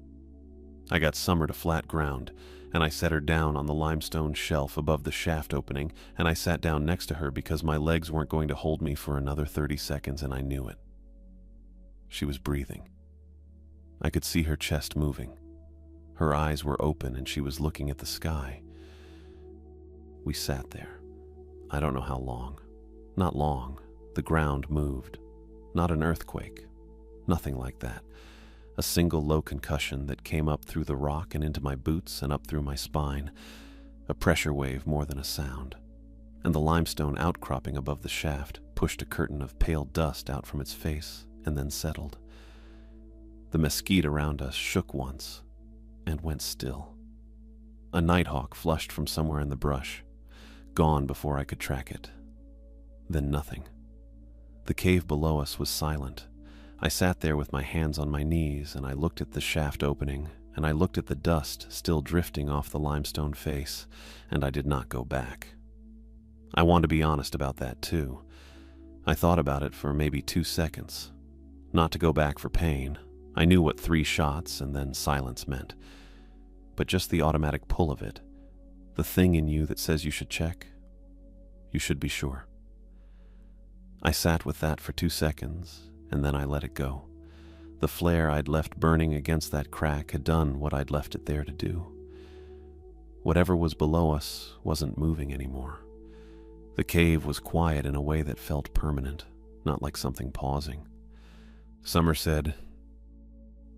I got Summer to flat ground, and I set her down on the limestone shelf above the shaft opening, and I sat down next to her because my legs weren't going to hold me for another 30 seconds, and I knew it. She was breathing. I could see her chest moving. Her eyes were open, and she was looking at the sky. We sat there. I don't know how long. Not long. The ground moved. Not an earthquake. Nothing like that. A single low concussion that came up through the rock and into my boots and up through my spine. A pressure wave more than a sound. And the limestone outcropping above the shaft pushed a curtain of pale dust out from its face and then settled. The mesquite around us shook once and went still. A nighthawk flushed from somewhere in the brush, gone before I could track it. Then nothing. The cave below us was silent. I sat there with my hands on my knees, and I looked at the shaft opening, and I looked at the dust still drifting off the limestone face, and I did not go back. I want to be honest about that too. I thought about it for maybe 2 seconds. Not to go back for pain. I knew what 3 shots and then silence meant. But just the automatic pull of it, the thing in you that says you should check, you should be sure. I sat with that for 2 seconds, and then I let it go. The flare I'd left burning against that crack had done what I'd left it there to do. Whatever was below us wasn't moving anymore. The cave was quiet in a way that felt permanent, not like something pausing. Summer said,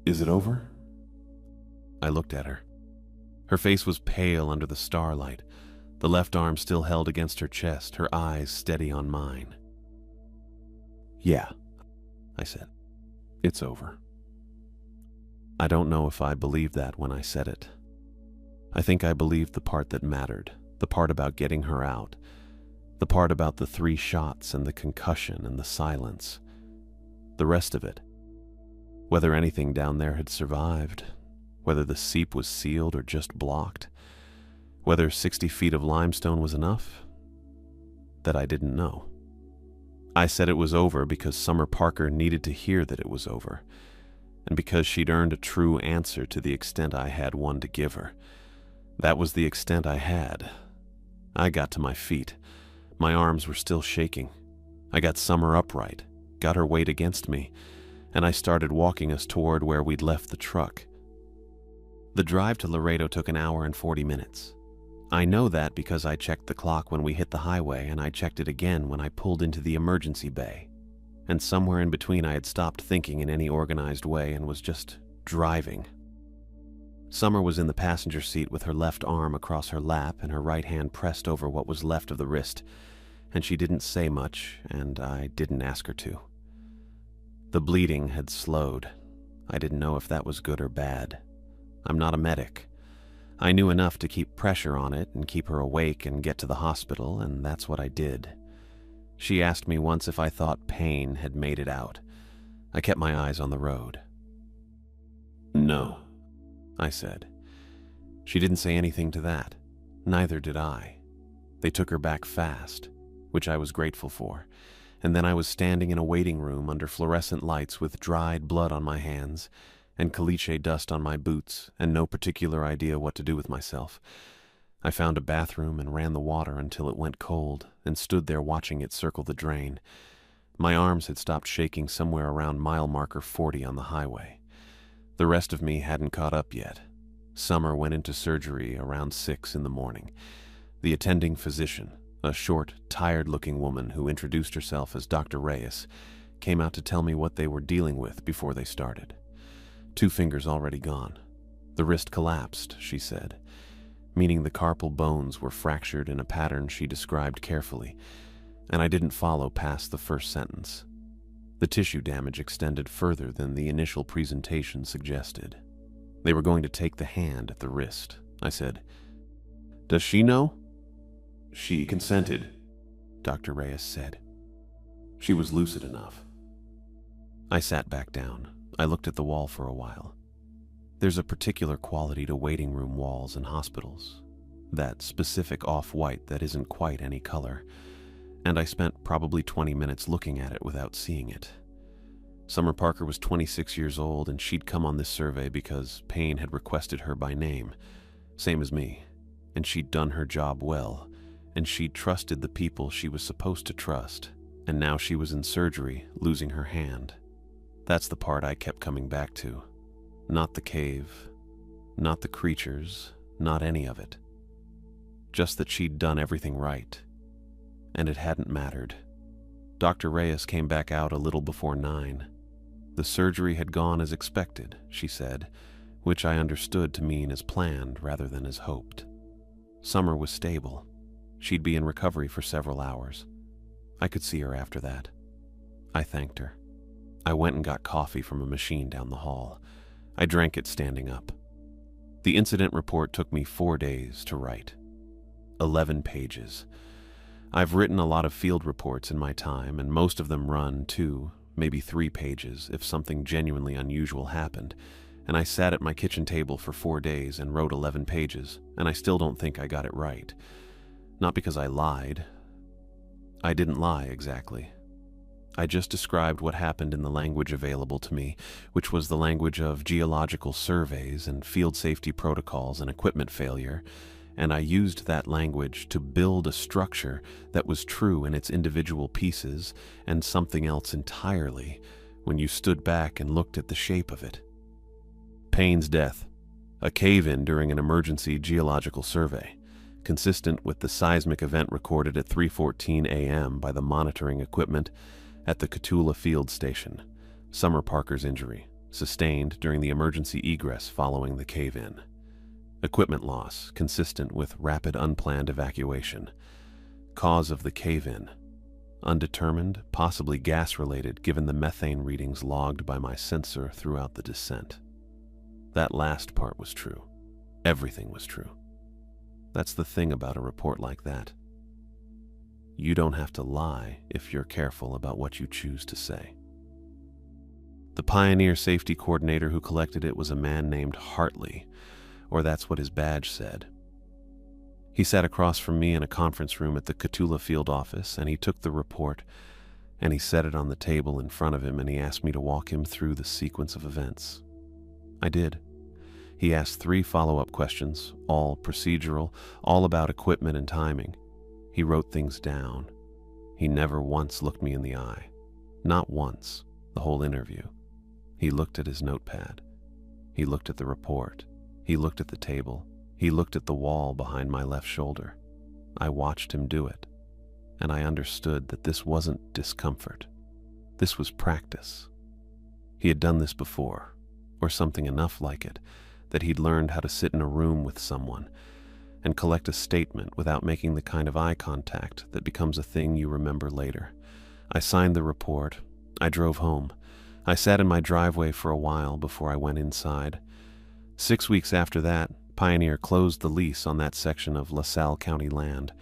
"Is it over?" I looked at her. Her face was pale under the starlight, the left arm still held against her chest, her eyes steady on mine. "Yeah," I said. "It's over." I don't know if I believed that when I said it. I think I believed the part that mattered, the part about getting her out, the part about the 3 shots and the concussion and the silence. The rest of it, whether anything down there had survived, whether the seep was sealed or just blocked, whether 60 feet of limestone was enough, that I didn't know. I said it was over because Summer Parker needed to hear that it was over, and because she'd earned a true answer to the extent I had one to give her. That was the extent I had. I got to my feet. My arms were still shaking. I got Summer upright, got her weight against me, and I started walking us toward where we'd left the truck. The drive to Laredo took an hour and 40 minutes. I know that because I checked the clock when we hit the highway, and I checked it again when I pulled into the emergency bay. And somewhere in between I had stopped thinking in any organized way and was just driving. Summer was in the passenger seat with her left arm across her lap and her right hand pressed over what was left of the wrist, and she didn't say much, and I didn't ask her to. The bleeding had slowed. I didn't know if that was good or bad. I'm not a medic. I knew enough to keep pressure on it and keep her awake and get to the hospital, and that's what I did. She asked me once if I thought pain had made it out. I kept my eyes on the road. "No," I said. She didn't say anything to that. Neither did I. They took her back fast, which I was grateful for, and then I was standing in a waiting room under fluorescent lights with dried blood on my hands and caliche dust on my boots and no particular idea what to do with myself. I found a bathroom and ran the water until it went cold and stood there watching it circle the drain. My arms had stopped shaking somewhere around mile marker 40 on the highway. The rest of me hadn't caught up yet. Summer went into surgery around 6 in the morning. The attending physician, a short, tired-looking woman who introduced herself as Dr. Reyes, came out to tell me what they were dealing with before they started. 2 fingers already gone. The wrist collapsed, she said, meaning the carpal bones were fractured in a pattern she described carefully, and I didn't follow past the first sentence. The tissue damage extended further than the initial presentation suggested. They were going to take the hand at the wrist. I said, "Does she know?" She consented, Dr. Reyes said. She was lucid enough. I sat back down. I looked at the wall for a while. There's a particular quality to waiting room walls in hospitals, that specific off-white that isn't quite any color, and I spent probably 20 minutes looking at it without seeing it. Summer Parker was 26 years old, and she'd come on this survey because Payne had requested her by name, same as me, and she'd done her job well, and she'd trusted the people she was supposed to trust, and now she was in surgery, losing her hand. That's the part I kept coming back to. Not the cave, not the creatures, not any of it. Just that she'd done everything right, and it hadn't mattered. Dr. Reyes came back out a little before 9. The surgery had gone as expected, she said, which I understood to mean as planned rather than as hoped. Summer was stable. She'd be in recovery for several hours. I could see her after that. I thanked her. I went and got coffee from a machine down the hall. I drank it standing up. The incident report took me 4 days to write. 11 pages. I've written a lot of field reports in my time, and most of them run 2, maybe 3 pages if something genuinely unusual happened, and I sat at my kitchen table for 4 days and wrote 11 pages, and I still don't think I got it right. Not because I lied. I didn't lie exactly. I just described what happened in the language available to me, which was the language of geological surveys and field safety protocols and equipment failure, and I used that language to build a structure that was true in its individual pieces and something else entirely when you stood back and looked at the shape of it. Payne's death, a cave-in during an emergency geological survey, consistent with the seismic event recorded at 3:14 a.m. by the monitoring equipment at the Cotulla Field Station. Summer Parker's injury, sustained during the emergency egress following the cave-in. Equipment loss, consistent with rapid unplanned evacuation. Cause of the cave-in, undetermined, possibly gas-related given the methane readings logged by my sensor throughout the descent. That last part was true. Everything was true. That's the thing about a report like that. You don't have to lie if you're careful about what you choose to say. The Pioneer Safety Coordinator who collected it was a man named Hartley, or that's what his badge said. He sat across from me in a conference room at the Cotulla Field office, and he took the report, and he set it on the table in front of him, and he asked me to walk him through the sequence of events. I did. He asked 3 follow-up questions, all procedural, all about equipment and timing. He wrote things down. He never once looked me in the eye. Not once, the whole interview. He looked at his notepad. He looked at the report. He looked at the table. He looked at the wall behind my left shoulder. I watched him do it, and I understood that this wasn't discomfort. This was practice. He had done this before, or something enough like it, that he'd learned how to sit in a room with someone and collect a statement without making the kind of eye contact that becomes a thing you remember later. I signed the report. I drove home. I sat in my driveway for a while before I went inside. 6 weeks after that, Pioneer closed the lease on that section of LaSalle County land.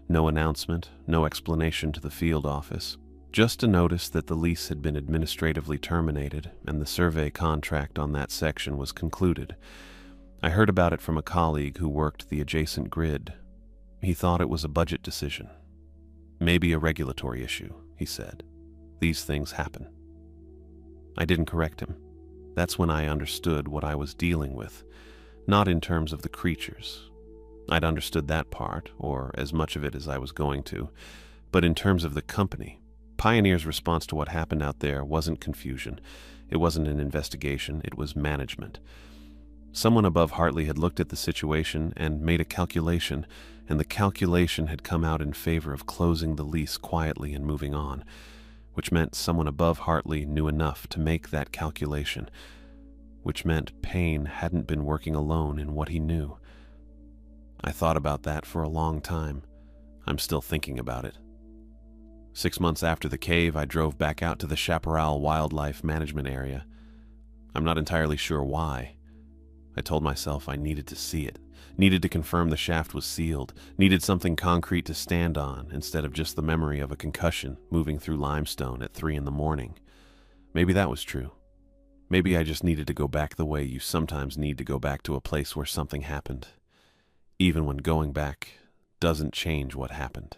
No announcement, no explanation to the field office. Just a notice that the lease had been administratively terminated and the survey contract on that section was concluded. I heard about it from a colleague who worked the adjacent grid. He thought it was a budget decision. Maybe a regulatory issue, he said. These things happen. I didn't correct him. That's when I understood what I was dealing with, not in terms of the creatures. I'd understood that part, or as much of it as I was going to, but in terms of the company. Pioneer's response to what happened out there wasn't confusion. It wasn't an investigation. It was management. Someone above Hartley had looked at the situation and made a calculation, and the calculation had come out in favor of closing the lease quietly and moving on, which meant someone above Hartley knew enough to make that calculation, which meant Payne hadn't been working alone in what he knew. I thought about that for a long time. I'm still thinking about it. 6 months after the cave, I drove back out to the Chaparral Wildlife Management Area. I'm not entirely sure why. I told myself I needed to see it. needed to confirm the shaft was sealed, needed something concrete to stand on instead of just the memory of a concussion moving through limestone at 3 in the morning. Maybe that was true. Maybe I just needed to go back the way you sometimes need to go back to a place where something happened, even when going back doesn't change what happened.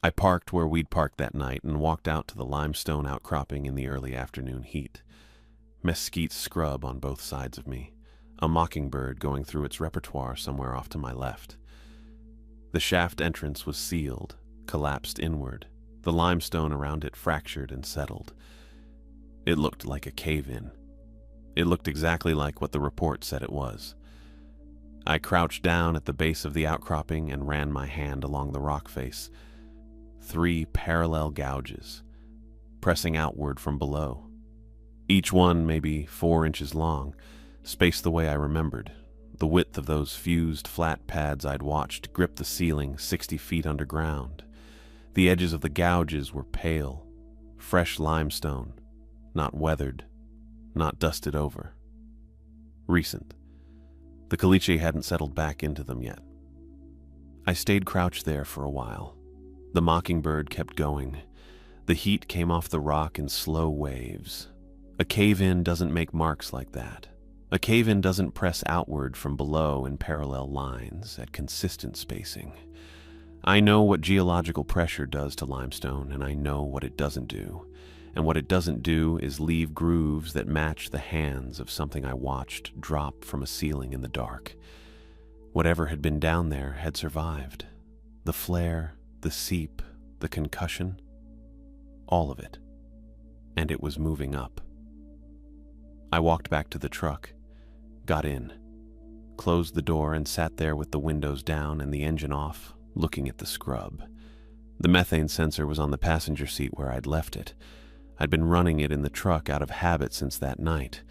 I parked where we'd parked that night and walked out to the limestone outcropping in the early afternoon heat. Mesquite scrub on both sides of me, a mockingbird going through its repertoire somewhere off to my left. The shaft entrance was sealed, collapsed inward, the limestone around it fractured and settled. It looked like a cave-in. It looked exactly like what the report said it was. I crouched down at the base of the outcropping and ran my hand along the rock face. 3 parallel gouges, pressing outward from below. Each one maybe 4 inches long, spaced the way I remembered, the width of those fused flat pads I'd watched grip the ceiling 60 feet underground. The edges of the gouges were pale, fresh limestone, not weathered, not dusted over. Recent. The caliche hadn't settled back into them yet. I stayed crouched there for a while. The mockingbird kept going. The heat came off the rock in slow waves. A cave-in doesn't make marks like that. A cave-in doesn't press outward from below in parallel lines at consistent spacing. I know what geological pressure does to limestone, and I know what it doesn't do. And what it doesn't do is leave grooves that match the hands of something I watched drop from a ceiling in the dark. Whatever had been down there had survived. The flare, the seep, the concussion, all of it. And it was moving up. I walked back to the truck, got in, closed the door and sat there with the windows down and the engine off, looking at the scrub. The methane sensor was on the passenger seat where I'd left it. I'd been running it in the truck out of habit since that night,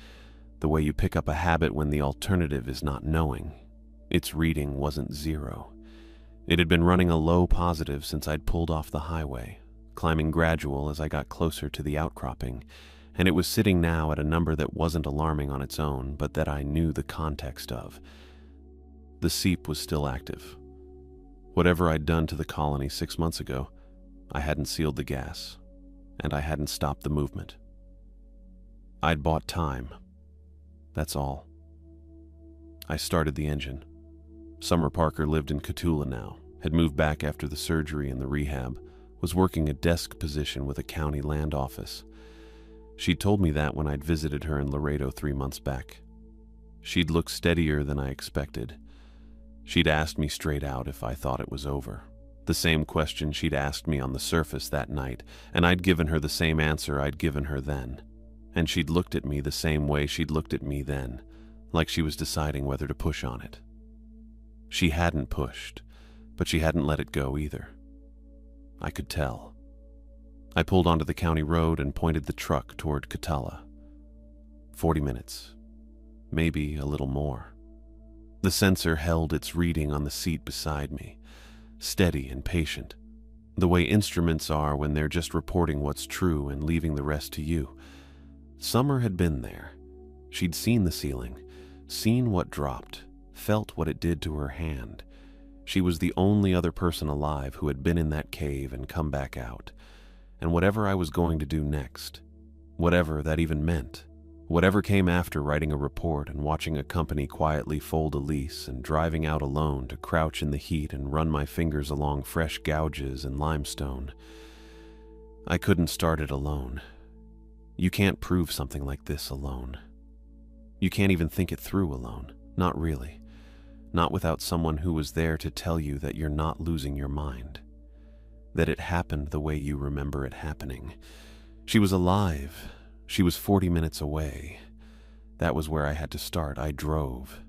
the way you pick up a habit when the alternative is not knowing. Its reading wasn't 0. It had been running a low positive since I'd pulled off the highway, climbing gradual as I got closer to the outcropping, and it was sitting now at a number that wasn't alarming on its own, but that I knew the context of. The seep was still active. Whatever I'd done to the colony 6 months ago, I hadn't sealed the gas, and I hadn't stopped the movement. I'd bought time. That's all. I started the engine. Summer Parker lived in Cotulla now, had moved back after the surgery and the rehab, was working a desk position with a county land office. She'd told me that when I'd visited her in Laredo 3 months back. She'd looked steadier than I expected. She'd asked me straight out if I thought it was over. The same question she'd asked me on the surface that night, and I'd given her the same answer I'd given her then. And she'd looked at me the same way she'd looked at me then, like she was deciding whether to push on it. She hadn't pushed, but she hadn't let it go either. I could tell. I pulled onto the county road and pointed the truck toward Cotulla. 40 minutes. Maybe a little more. The sensor held its reading on the seat beside me, steady and patient, the way instruments are when they're just reporting what's true and leaving the rest to you. Summer had been there. She'd seen the ceiling, seen what dropped, felt what it did to her hand. She was the only other person alive who had been in that cave and come back out. And whatever I was going to do next, whatever that even meant, whatever came after writing a report and watching a company quietly fold a lease and driving out alone to crouch in the heat and run my fingers along fresh gouges and limestone, I couldn't start it alone. You can't prove something like this alone. You can't even think it through alone. Not really. Not without someone who was there to tell you that you're not losing your mind. That it happened the way you remember it happening. She was alive. She was 40 minutes away. That was where I had to start. I drove.